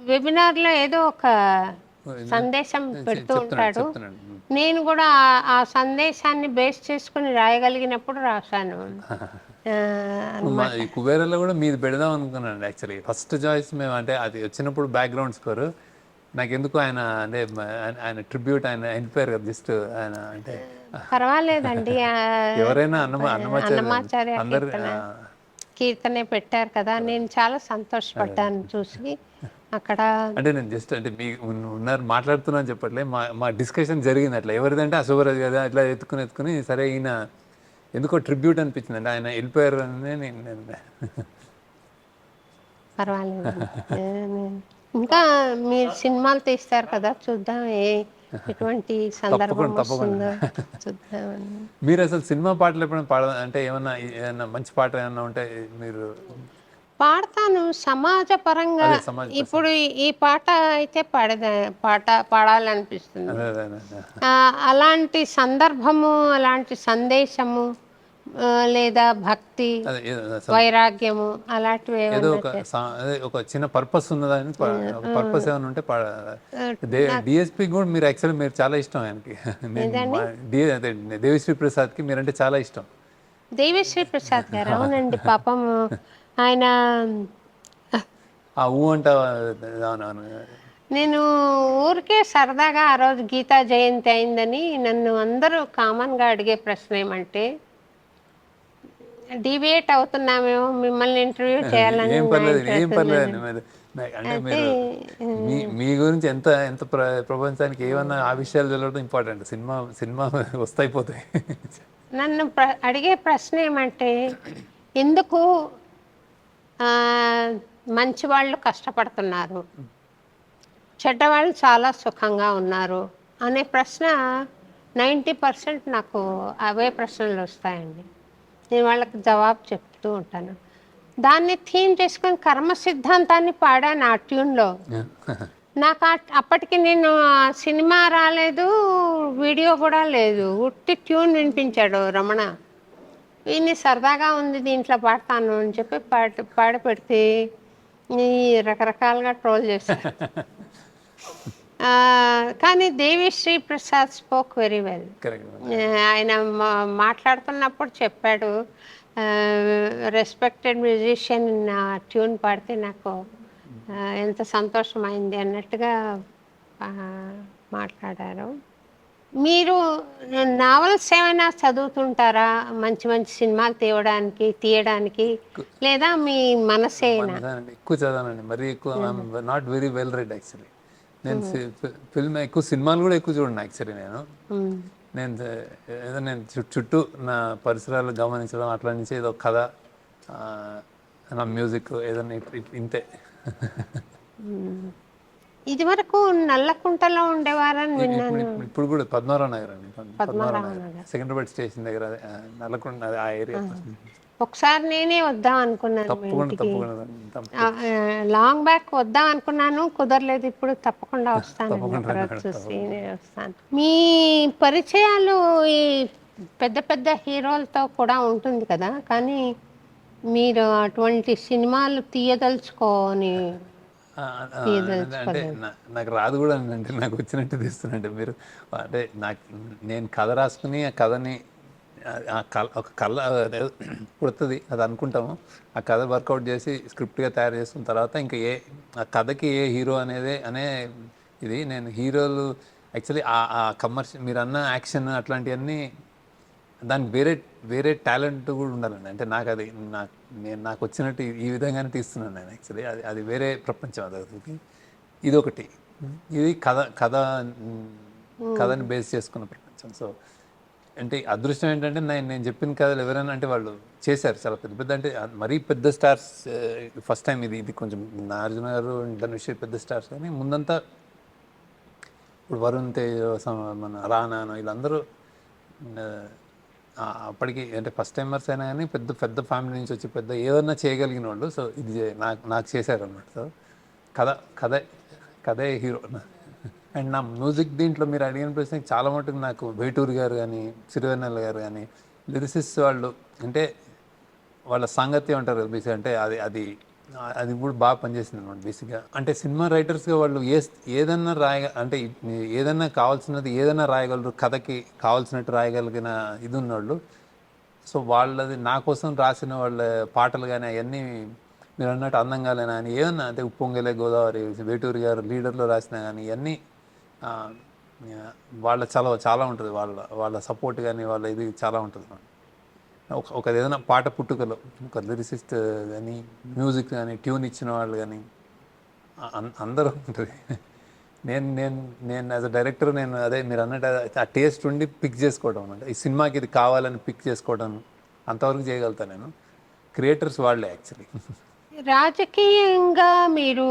వెబినార్లో ఏదో ఒక సందేశం పెడుతూ ఉంటాడు. నేను కూడా ఆ సందేశాన్ని బేస్ చేసుకుని రాయగలిగినప్పుడు రాశాను. ఈ కుబేరాలో కూడా మీది పెడదాం అనుకున్నాను యాక్చువల్లీ. ఫస్ట్ చాయిస్ మేము, అంటే అది వచ్చినప్పుడు బ్యాక్గ్రౌండ్ స్కోర్ నాకు ఎందుకు ఆయన అంటే ఆయన ట్రిబ్యూట్ ఆయన అయిపోయారు కదా జస్ట్ ఆయన అంటే. పర్వాలేదండి, ఎవరైనా అన్నమాచార్య కీర్తనే పెట్టారు కదా, నేను చాలా సంతోషపడ్డాను చూసి అక్కడ. అంటే నేను జస్ట్ అంటే మీ ఉన్నారు మాట్లాడుతున్నాను చెప్పట్లే, మా డిస్కషన్ జరిగింది అట్లా. ఎవరిదంటే అశుభరాజు కదా, అట్లా ఎత్తుకుని సరే ఈయన ఎందుకో ట్రిబ్యూట్ అనిపించింది అంటే ఆయన వెళ్ళిపోయారు అని నేను. పర్వాలేదు, ఇంకా మీరు సినిమాలు తీస్తారు కదా, చూద్దాం ఎటువంటి సందర్భం వస్తుందో చూద్దామని. మీరు అసలు సినిమా పాటలు ఎప్పుడైనా అంటే ఏమన్నా మంచి పాట ఏమన్నా ఉంటే మీరు? పాడతాను సమాజ పరంగా. ఇప్పుడు ఈ పాట అయితే పాడాలనిపిస్తుంది. అలాంటి సందర్భము, అలాంటి సందేశము లేదా భక్తి, అదే వైరాగ్యము అలాంటివి ఏదో ఏమన్నా ఒక అదే ఒక చిన్న పర్పస్ ఉన్నదని ఒక పర్పస్ ఏమైనా ఉంటే డిఎస్పి కూడా మీరు యాక్చువల్లీ మీరు చాలా ఇష్టం ఆయనకి. నేను అదే దేవిశ్రీ ప్రసాద్కి మీరంటే చాలా ఇష్టం. దేవిశ్రీ ప్రసాద్ గారు, అవునండి. పాపం ఆయన ఆ ఊ అంట. అవునవును. నేను ఊరికే సరదాగా ఆ రోజు గీతా జయంతి అయిందని నన్ను అందరూ కామన్గా అడిగే ప్రశ్న ఏమంటే, డిబేట్ అవుతున్నామేమో, మిమ్మల్ని ఇంటర్వ్యూ చేయాలని ఏం నా పర్లేదు, ఏం ఇంట్రెస్ట్ పర్లేదు. ఉందని. అంటే అయితే మీరు మీ గురించి ఎంత ఎంత ప్రపంచానికి ఏమన్నా ఆ విషయాలు తెలియడం ఇంపార్టెంట్. సినిమా సినిమా వస్తాయి పోతాయి. నన్ను అడిగే ప్రశ్న ఏమంటే, ఎందుకు ఆ, మంచి వాళ్ళు కష్టపడుతున్నారు, చెడ్డవాళ్ళు చాలా సుఖంగా ఉన్నారు అనే ప్రశ్న 90% నాకు అవే ప్రశ్నలు వస్తాయండి. నేను వాళ్ళకి జవాబు చెప్తూ ఉంటాను. దాన్ని థీమ్ చేసుకొని కర్మ సిద్ధాంతాన్ని పాడాను ఆ ట్యూన్లో. నాకు అప్పటికి నేను సినిమా రాలేదు, వీడియో కూడా లేదు, ఉట్టి ట్యూన్ వినిపించాడు రమణ. విని సరదాగా ఉంది, దీంట్లో పాడతాను అని చెప్పి పాడి పెడితే ఈ రకరకాలుగా ట్రోల్ చేశారు. కానీ Devi Sri Prasad spoke very well. ఆయన మాట్లాడుతున్నప్పుడు చెప్పాడు, రెస్పెక్టెడ్ మ్యూజిషియన్ నా ట్యూన్ పాడితే నాకు ఎంత సంతోషమైంది అన్నట్టుగా మాట్లాడారు. మీరు నావల్స్ ఏమైనా చదువుతుంటారా మంచి మంచి సినిమాలు తీయడానికి, లేదా మీ మనసేనా? ఎక్కువ చదవనండి, మరీ ఎక్కువ. Not very well read actually. నేను ఫిల్మ్ ఎక్కువ, సినిమాలు కూడా ఎక్కువ చూడండి యాక్చువల్లీ. నేను ఏదో నేను చుట్టూ నా పరిసరాలు గమనించడం, అట్లా నుంచి ఏదో కథ, నా మ్యూజిక్ ఏదన్నా ఇంతే. ఇది వరకు నల్లకుంటలో ఉండేవారని విన్నాను. ఇప్పుడు కూడా పద్మారావు నగర్ అండి. పద్మారావు నగర్ సికింద్రాబాద్ స్టేషన్ దగ్గర, నల్లకుంట ఆ ఏరియా. ఒకసారి నేనే వద్దాం అనుకున్నాను మీ ఇంటికి. తప్పకుండా లాంగ్ బ్యాక్ వద్దాం అనుకున్నాను, కుదరలేదు. ఇప్పుడు తప్పకుండా వస్తాను, చూసి వస్తాను. మీ పరిచయాలు ఈ పెద్ద పెద్ద హీరోలతో కూడా ఉంటుంది కదా, కానీ మీరు అటువంటి సినిమాలు తీయదలుచుకోని అంటే నాకు రాదు కూడా అంటే నాకు వచ్చినట్టు తీస్తున్నట్టు మీరు. అంటే నేను కథ రాసుకుని ఆ కథని ఒక కళ పుడుతుంది, అది అనుకుంటాము. ఆ కథ వర్కౌట్ చేసి స్క్రిప్ట్గా తయారు చేసుకున్న తర్వాత ఇంకా ఆ కథకి ఏ హీరో అనే ఇది. నేను హీరోలు యాక్చువల్లీ ఆ కమర్షియల్ మీరు అన్న యాక్షన్ అట్లాంటివన్నీ, దానికి వేరే టాలెంట్ కూడా ఉండాలండి. అంటే నాకు వచ్చినట్టు ఈ విధంగానే తీస్తున్నాను నేను యాక్చువల్లీ. అది వేరే ప్రపంచం. అది ఇది ఒకటి. ఇది కథని బేస్ చేసుకున్న ప్రపంచం. సో అంటే అదృష్టం ఏంటంటే నేను చెప్పిన కథలు ఎవరైనా అంటే వాళ్ళు చేశారు చాలా పెద్ద పెద్ద, అంటే మరీ పెద్ద స్టార్స్. ఫస్ట్ టైం ఇది కొంచెం నాగార్జున గారు, ధనుష్ పెద్ద స్టార్స్, కానీ ముందంతా ఇప్పుడు వరుణ్ తేజ్, మన రానాను, వీళ్ళందరూ అప్పటికి అంటే ఫస్ట్ టైమర్స్ అయినా కానీ పెద్ద పెద్ద ఫ్యామిలీ నుంచి వచ్చి పెద్ద ఏదన్నా చేయగలిగిన వాళ్ళు. సో ఇది నాకు చేశారు అన్నమాట. సో కథే హీరో. అండ్ నా మ్యూజిక్ దీంట్లో మీరు అడిగిన ప్రశ్నకి చాలా మటుకు నాకు వేటూరు గారు కానీ, సిరివెన్నెల గారు కానీ, లిరిసిస్ట్ వాళ్ళు, అంటే వాళ్ళ సాంగత్యం అంటారు కదా బేసిక్. అంటే అది కూడా బాగా పనిచేసింది అనమాట బేసిక్గా. అంటే సినిమా రైటర్స్గా వాళ్ళు ఏదన్నా అంటే ఏదన్నా కావాల్సినది ఏదన్నా రాయగలరు, కథకి కావాల్సినట్టు రాయగలిగిన ఇది ఉన్నవాళ్ళు. సో వాళ్ళది నా కోసం రాసిన వాళ్ళ పాటలు కానీ అవన్నీ మీరు అన్నట్టు అందంగాలేనా అని ఏదన్నా, అంటే ఉప్పొంగలే గోదావరి వేటూరు గారు లీడర్లో రాసినా కానీ ఇవన్నీ వాళ్ళ చాలా ఉంటుంది. వాళ్ళ సపోర్ట్ కానీ వాళ్ళ ఇది చాలా ఉంటుంది. ఒక ఏదైనా పాట పుట్టుకలో ఒక లిరిసిస్ట్ కానీ, మ్యూజిక్ కానీ, ట్యూన్ ఇచ్చిన వాళ్ళు కానీ అందరూ ఉంటుంది. నేను యాజ్ అ డైరెక్టర్ అదే మీరు అన్నట్టు ఆ టేస్ట్ ఉండి పిక్ చేసుకోవడం అంటే ఈ సినిమాకి ఇది కావాలని పిక్ చేసుకోవడం అంతవరకు చేయగలుగుతాను నేను. క్రియేటర్స్ వాళ్ళే యాక్చువల్లీ. రాజకీయంగా మీరు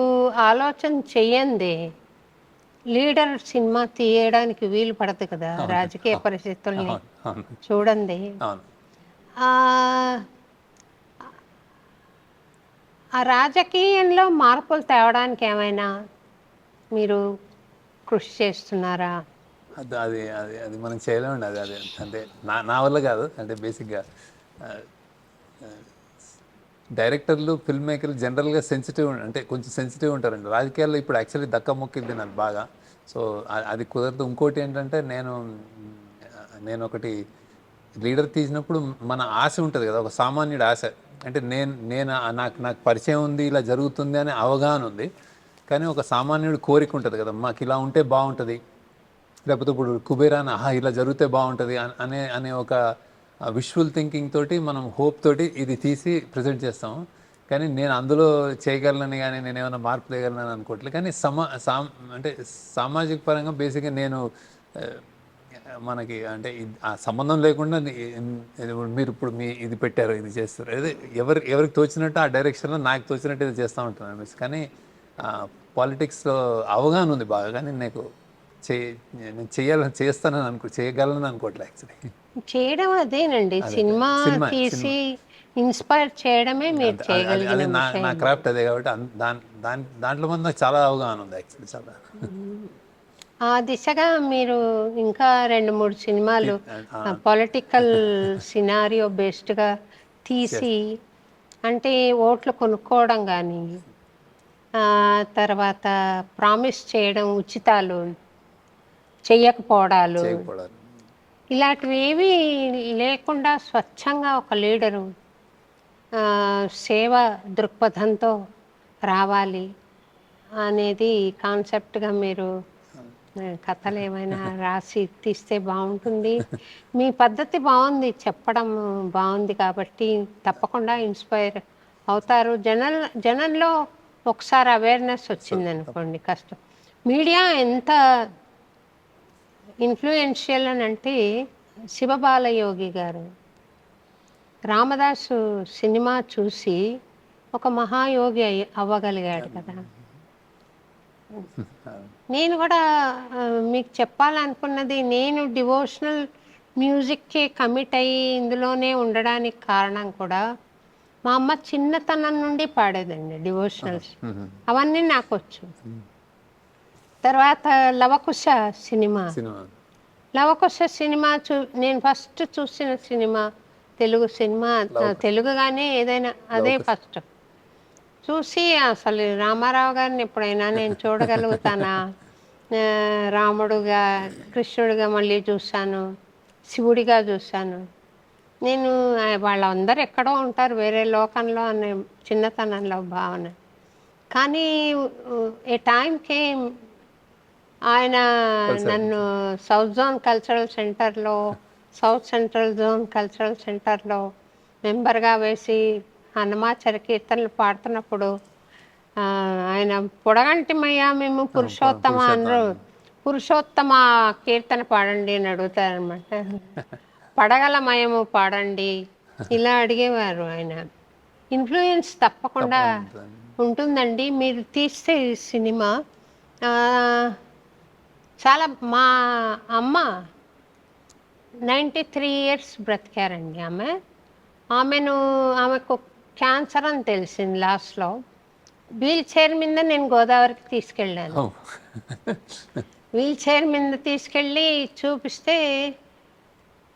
ఆలోచన చెయ్యండి, లీడర్ సినిమా తీయడానికి వీలు పడదు కదా రాజకీయ పరిస్థితుల్ని చూడండి. ఆ రాజకీయంలో మార్పులు తేవడానికి ఏమైనా మీరు కృషి చేస్తున్నారా? అది మనం చేయలేమండి. అది అంటే నా వల్ల కాదు. అంటే బేసిక్గా డైరెక్టర్లు ఫిల్మ్ మేకర్లు జనరల్గా సెన్సిటివ్, అంటే కొంచెం సెన్సిటివ్ ఉంటారండి. రాజకీయాల్లో ఇప్పుడు యాక్చువల్లీ దక్క మొక్కింది నాకు బాగా. సో అది కుదరదు. ఇంకోటి ఏంటంటే నేను ఒకటి లీడర్ తీసినప్పుడు మన ఆశ ఉంటుంది కదా, ఒక సామాన్యుడి ఆశ. అంటే నాకు పరిచయం ఉంది, ఇలా జరుగుతుంది అనే అవగాహన ఉంది. కానీ ఒక సామాన్యుడి కోరిక ఉంటుంది కదా, మాకు ఇలా ఉంటే బాగుంటుంది, లేకపోతే ఇప్పుడు కుబేరాన్ ఇలా జరిగితే బాగుంటుంది అనే ఒక విజువల్ థింకింగ్ తోటి, మనం హోప్ తోటి ఇది తీసి ప్రజెంట్ చేస్తాము. కానీ నేను అందులో చేయగలనని కానీ నేను ఏమైనా మార్పు చేయగలనని అనుకోవట్లేదు. కానీ అంటే సామాజిక పరంగా బేసిక్గా నేను మనకి అంటే ఆ సంబంధం లేకుండా మీరు ఇప్పుడు ఇది పెట్టారు, ఇది చేస్తారు, అదే ఎవరికి తోచినట్టు ఆ డైరెక్షన్లో నాకు తోచినట్టు ఇది చేస్తూ ఉంటాను అనేసి. కానీ పాలిటిక్స్లో అవగాహన ఉంది బాగా, కానీ నేను చేయగలను అనుకోవట్లేదు యాక్చువల్లీ. చేయడం అదేనండి, సినిమా తీసి ఇన్స్పైర్ చేయడమే మీరు చేయగలిగిన నా క్రాఫ్ట్ అదే కాబట్టి దాంట్లో మంది నాకు చాలా అవగాహన ఉంది యాక్చువల్లీ, చాలా. ఆ దిశగా మీరు ఇంకా 2-3 సినిమాలు పొలిటికల్ సినారియో బేస్డ్గా తీసి, అంటే ఓట్లు కొనుక్కోవడం కానీ, తర్వాత ప్రామిస్ చేయడం, ఉచితాలు చెయ్యకపోవడాలు, ఇలాంటివి ఏవి లేకుండా స్వచ్ఛంగా ఒక లీడరు సేవ దృక్పథంతో రావాలి అనేది కాన్సెప్ట్గా మీరు కథలు ఏమైనా రాసి తీస్తే బాగుంటుంది. మీ పద్ధతి బాగుంది, చెప్పడం బాగుంది, కాబట్టి తప్పకుండా ఇన్స్పైర్ అవుతారు. జనంలో ఒకసారి అవేర్నెస్ వచ్చింది అనుకోండి కష్టం. మీడియా ఎంత ఇన్ఫ్లుయెన్షియల్ అని అంటే, శివబాలయోగి గారు రామదాసు సినిమా చూసి ఒక మహాయోగి అవ్వగలిగాడు కదా. నేను కూడా మీకు చెప్పాలనుకున్నది, నేను డివోషనల్ మ్యూజిక్కి కమిట్ అయ్యి ఇందులోనే ఉండడానికి కారణం కూడా, మా అమ్మ చిన్నతనం నుండి పాడేదండి డివోషనల్స్, అవన్నీ నాకు వచ్చు. తర్వాత లవకుశ సినిమా నేను ఫస్ట్ చూసిన సినిమా తెలుగు సినిమా, తెలుగు కానీ ఏదైనా అదే ఫస్ట్ చూసి, అసలు రామారావు గారిని ఎప్పుడైనా నేను చూడగలుగుతానా, రాముడుగా కృష్ణుడిగా మళ్ళీ చూశాను, శివుడిగా చూశాను. నేను వాళ్ళందరూ ఎక్కడో ఉంటారు వేరే లోకంలో అనే చిన్నతనంలో భావన. కానీ ఏ టైంకి ఆయన నన్ను సౌత్ సెంట్రల్ జోన్ కల్చరల్ సెంటర్లో మెంబర్గా వేసి హనుమాచర కీర్తనలు పాడుతున్నప్పుడు, ఆయన పొడగంటిమయ్యా మేము పురుషోత్తమ అన్నారు, పురుషోత్తమ కీర్తన పాడండి అని అడుగుతారనమాట. పడగలమయము పాడండి ఇలా అడిగేవారు. ఆయన ఇన్ఫ్లుయెన్స్ తప్పకుండా ఉంటుందండి. మీరు తీస్తే సినిమా చాలా, మా అమ్మ 93 years బ్రతికారండి ఆమెకు క్యాన్సర్ అని తెలిసింది లాస్ట్లో. వీల్ చైర్ మీద నేను గోదావరికి తీసుకెళ్ళాను. వీల్ చైర్ మీద తీసుకెళ్ళి చూపిస్తే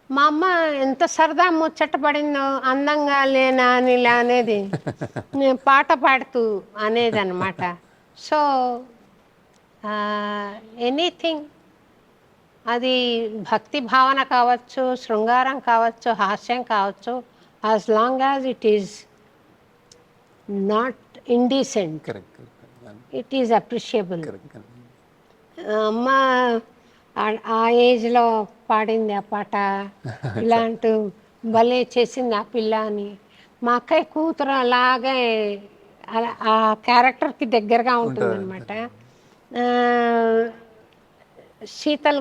మా అమ్మ ఎంత సరదా ముచ్చట పడిందో, అందంగా లేనా అని ఇలా అనేది, పాట పాడుతూ అనేది అనమాట. సో ఎనీథింగ్, అది భక్తి భావన కావచ్చు, శృంగారం కావచ్చు, హాస్యం కావచ్చు, as long as it is not indecent, it is appreciable. అమ్మ ఆ ఏజ్లో పాడింది ఆ పాట, ఇలాంటి భలే చేసింది ఆ పిల్ల అని. మా అక్కయ్య కూతురు అలాగే ఆ క్యారెక్టర్కి దగ్గరగా ఉంటుందన్నమాట. శీతల్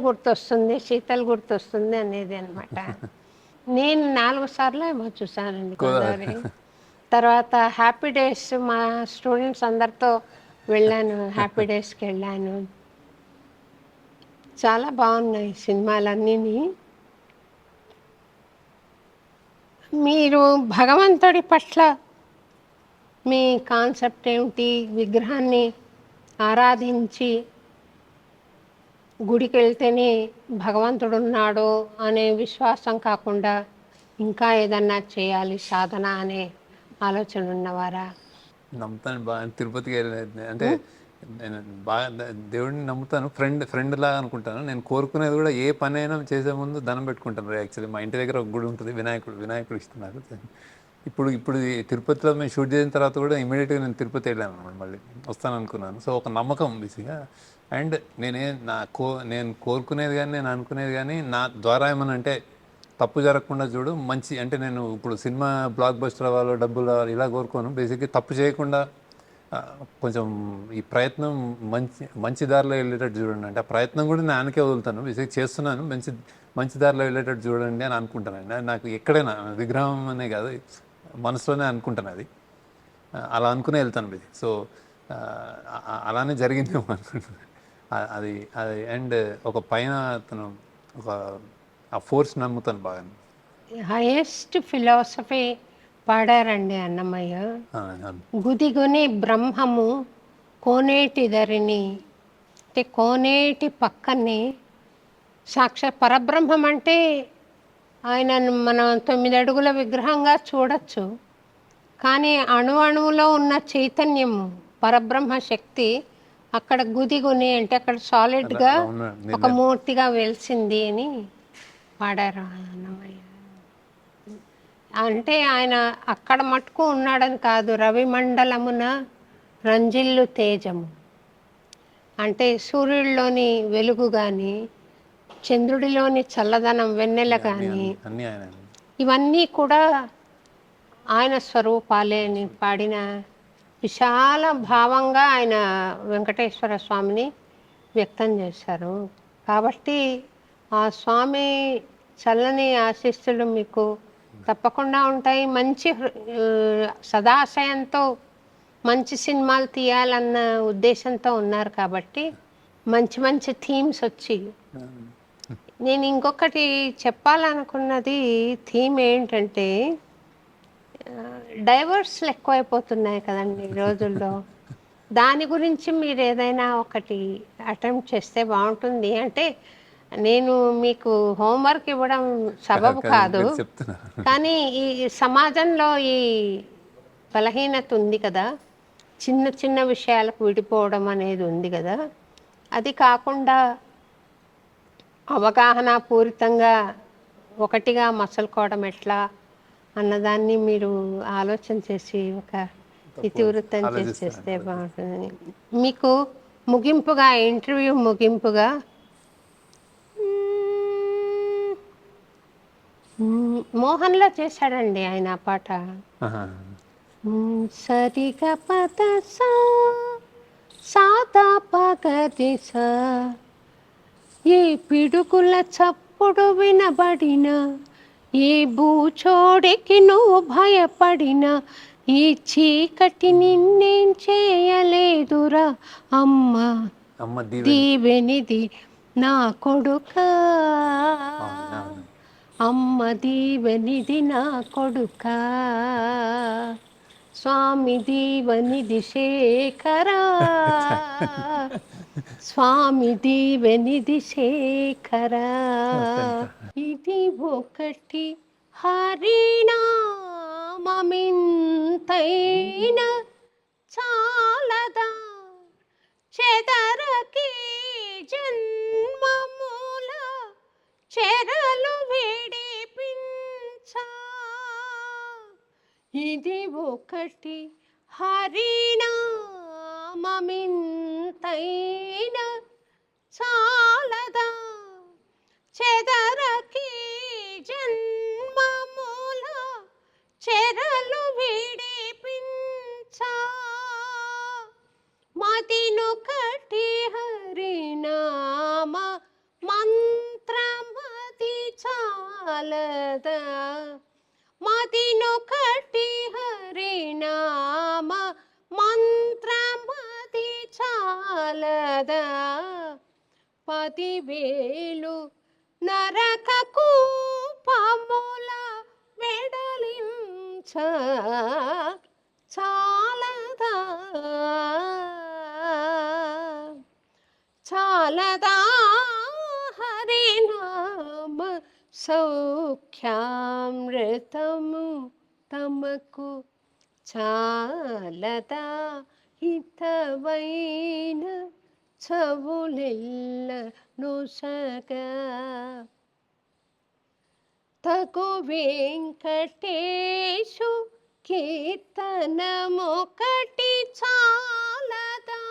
గుర్తొస్తుంది అనేది అనమాట. నేను 4 సార్లు ఏమో చూసానండి గోదావరి. తర్వాత హ్యాపీ డేస్ మా స్టూడెంట్స్ అందరితో వెళ్ళాను, హ్యాపీ డేస్కి వెళ్ళాను. చాలా బాగున్నాయి సినిమాలన్నీ. మీరు భగవంతుడి పట్ల మీ కాన్సెప్ట్ ఏమిటి? విగ్రహాన్ని ఆరాధించి గుడికి వెళ్తేనే భగవంతుడు ఉన్నాడు అనే విశ్వాసం కాకుండా, ఇంకా ఏదన్నా చేయాలి సాధన అనే ఆలోచన ఉన్నవారా? నమ్ముతాను బాగా. తిరుపతికి వెళ్ళలేదు అంటే నేను బాగా దేవుడిని నమ్ముతాను. ఫ్రెండ్ లాగా అనుకుంటాను. నేను కోరుకునేది కూడా ఏ పని అయినా చేసే ముందు దండం పెట్టుకుంటాను. యాక్చువల్లీ మా ఇంటి దగ్గర ఒక గుడి ఉంటుంది, వినాయకుడు ఇస్తున్నారు. ఇప్పుడు ఈ తిరుపతిలో మేము షూట్ చేసిన తర్వాత కూడా ఇమీడియట్గా నేను తిరుపతి వెళ్ళాను అనమాట. మళ్ళీ వస్తాను అనుకున్నాను. సో ఒక నమ్మకం బేసిక్గా. అండ్ నేను కోరుకునేది కానీ నేను అనుకునేది కానీ నా ద్వారా ఏమన్నా అంటే తప్పు జరగకుండా చూడు, మంచి అంటే నేను ఇప్పుడు సినిమా బ్లాక్ బస్టర్ అవ్వాలో డబ్బులు రావాలి ఇలా కోరుకోను. బేసిక్గా తప్పు చేయకుండా కొంచెం ఈ ప్రయత్నం మంచి దారిలో వెళ్ళేటట్టు చూడండి అంటే ఆ ప్రయత్నం కూడా నేను ఆయనకే వదులుతాను. బేసిక్గా చేస్తున్నాను, మంచి దారిలో వెళ్ళేటట్టు చూడండి అని అనుకుంటానండి. నాకు ఎక్కడైనా విగ్రహం అనే కాదు, మనసులోనే అనుకుంటాను అది. అలా అనుకునే వెళ్తాను బేసిక్. సో అలానే జరిగిందేమో అనుకుంటున్నాను. అది అది అండ్ ఒక పైన అతను ఒక ఆ ఫోర్స్ నమ్ముతాను బాగా. హైయెస్ట్ ఫిలాసఫీ పాడారండి అన్నమయ్య. అవును. గుదిగుని బ్రహ్మము కోనేటి ధరిని, అంటే కోనేటి పక్కనే సాక్షాత్ పరబ్రహ్మం అంటే ఆయనను మనం 9 అడుగుల విగ్రహంగా చూడొచ్చు. కానీ అణువులో ఉన్న చైతన్యము పరబ్రహ్మ శక్తి అక్కడ గుదిగుని అంటే అక్కడ సాలిడ్గా అలా ఉన్నాడు. ఒక మూర్తిగా వెలిసింది అని పాడారు అన్నమయ్య. అంటే ఆయన అక్కడ మటుకు ఉన్నాడని కాదు, రవిమండలమున రంజిల్లు తేజము అంటే సూర్యుడిలోని వెలుగు కానీ, చంద్రుడిలోని చల్లదనం వెన్నెల కానీ, అన్నీ ఆయన ఇవన్నీ కూడా ఆయన స్వరూపాలే అని పాడిన విశాల భావంగా ఆయన వెంకటేశ్వర స్వామిని వ్యక్తం చేశారు. కాబట్టి ఆ స్వామి చల్లని ఆశీస్సులు మీకు తప్పకుండా ఉంటాయి. మంచి సదాశయంతో మంచి సినిమాలు తీయాలన్న ఉద్దేశంతో ఉన్నారు కాబట్టి మంచి థీమ్స్ వచ్చి, నేను ఇంకొకటి చెప్పాలనుకున్నది థీమ్ ఏంటంటే డైవర్స్లు ఎక్కువైపోతున్నాయి కదండి ఈ రోజుల్లో. దాని గురించి మీరు ఏదైనా ఒకటి అటెంప్ట్ చేస్తే బాగుంటుంది. అంటే నేను మీకు హోంవర్క్ ఇవ్వడం సబబు కాదు, కానీ ఈ సమాజంలో ఈ బలహీనత ఉంది కదా, చిన్న విషయాలకు విడిపోవడం అనేది ఉంది కదా, అది కాకుండా అవగాహన పూరితంగా ఒకటిగా మసలుకోవడం ఎట్లా అన్నదాన్ని మీరు ఆలోచన చేసి ఒక ఇతివృత్తం చేస్తే బాగుంటుందని. మీకు ముగింపుగా, ఇంటర్వ్యూ ముగింపుగా మోహన్లో చేశాడండి ఆయన ఆ పాట. సరిగ పద సాదా పగదిస, ఈ పిడుగుల చప్పుడు వినబడిన, ఈ భూచోడికి నువ్వు భయపడిన, ఈ చీకటి నిన్నేం చేయలేదురా అమ్మ దీవెనిది నా కొడుకా, అమ్మ దీవెనిది నా కొడుకా, స్వామి దీవెనిది శేఖరా, స్వామి దీవెనిది శేఖరా. ఇది ఒకటి హరినామమింతైన చాలదా, చెదరకి జన్మమూల చెరలు విడిపించా. ఇది ఒకటి హరినామమింతైన చాలదా, చెదరకి జన్మమూల చెరలు విడిపించా. మదినొకటి హరినామ మంత్రమది చాలదా, మదినొకటి హరినామ మంత్రమది చాలదా, 10,000 నరక కూపముల వెడలించ చాలదా, చాలదా హరినామ సౌఖ్యామృతము తమకు చాలదా హితవైన చవులెల్ల నొసగా తగు వెంకటేశు కీర్తనమొకటి చాలదా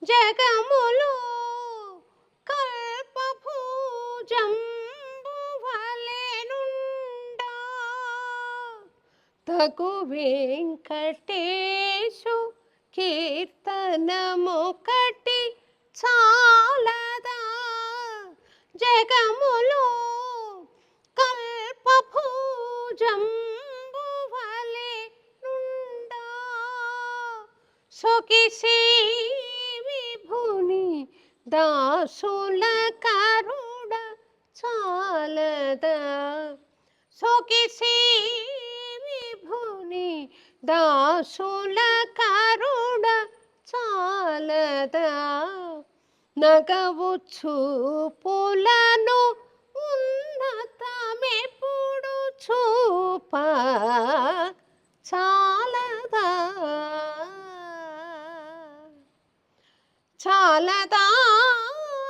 జగములో కల్పభూజంబువలెనుండా తగు వెంకటేశు కీర్తనమొకటి చాలదా జగములో కల్పభూజంబువలెనుండా సొకిసి విభుని దాసుల కరుణ చాలదా సొకిసి విభుని దాసుల కరుణ చాలదా నగవు చూపులను ఉన్నతమెప్పుడు చూప చాలదా చాలదా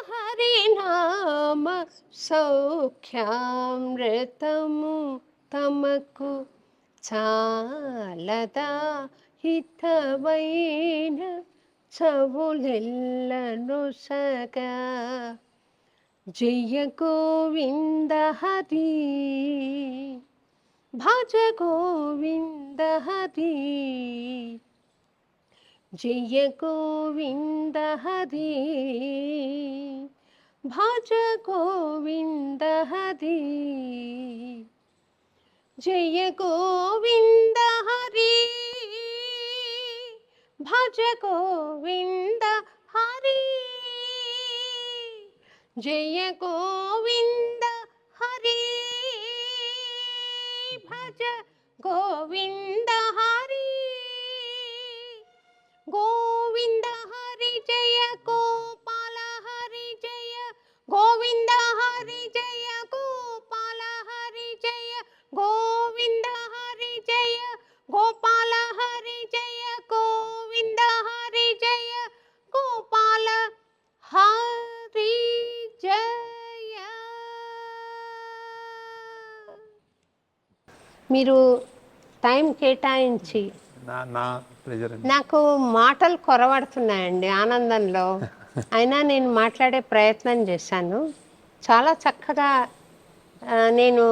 హరినామ సౌఖ్యామృతము తమకు చాలదా హితవైన చవులెల్లనొసగా జయ గోవింద హరి భజ గోవింద హరి జయ గోవింద హరి భజ గోవింద హరి జయ గోవింద హరి భజ గోవింద హరి జయ గోవింద హరి భజ గోవింద హరి గోవింద హరి జయ గోపాల హరి జయ గోవింద హరి జయ గోపాల హరి జయ గోవింద హరి జయ గోపాల హరి జయ గోవింద హరి జయ గోపాల హరి జయ. మీరు టైం కేటాయించి నా ప్రెజర్ అండి. నాకు మాటలు కొరవడుతున్నాయండి ఆనందంలో. అయినా నేను మాట్లాడే ప్రయత్నం చేశాను. చాలా చక్కగా నేను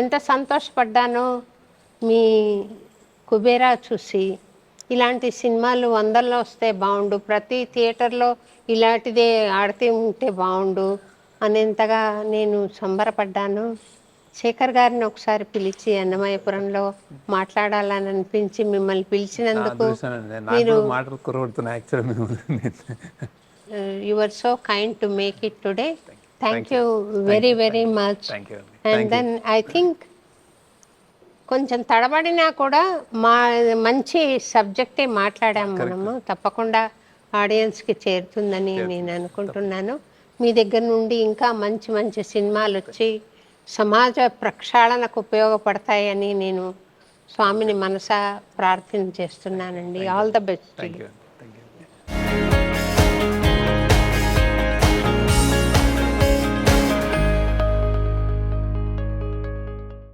ఎంత సంతోషపడ్డానో మీ కుబేరా చూసి. ఇలాంటి సినిమాలు వందల్లో వస్తే బాగుండు, ప్రతి థియేటర్లో ఇలాంటిదే ఆడితే ఉంటే బాగుండు అనేంతగా నేను సంబరపడ్డాను. శేఖర్ గారిని ఒకసారి పిలిచి అన్నమయ్యపురంలో మాట్లాడాలని అనిపించి మిమ్మల్ని పిలిచినందుకు మీరు మాటలు కురవడుతున్నాయి actually. You are so kind to make it today. Thank you very very much. And then I think కొంచెం తడబడినా కూడా మంచి సబ్జెక్టే మాట్లాడాము మనము. తప్పకుండా ఆడియన్స్కి చేరుతుందని నేను అనుకుంటున్నాను. మీ దగ్గర నుండి ఇంకా మంచి మంచి సినిమాలు వచ్చి సమాజ ప్రక్షాళనకు ఉపయోగపడతాయని నేను స్వామిని మనసా ప్రార్థన చేస్తున్నానండి. All the best.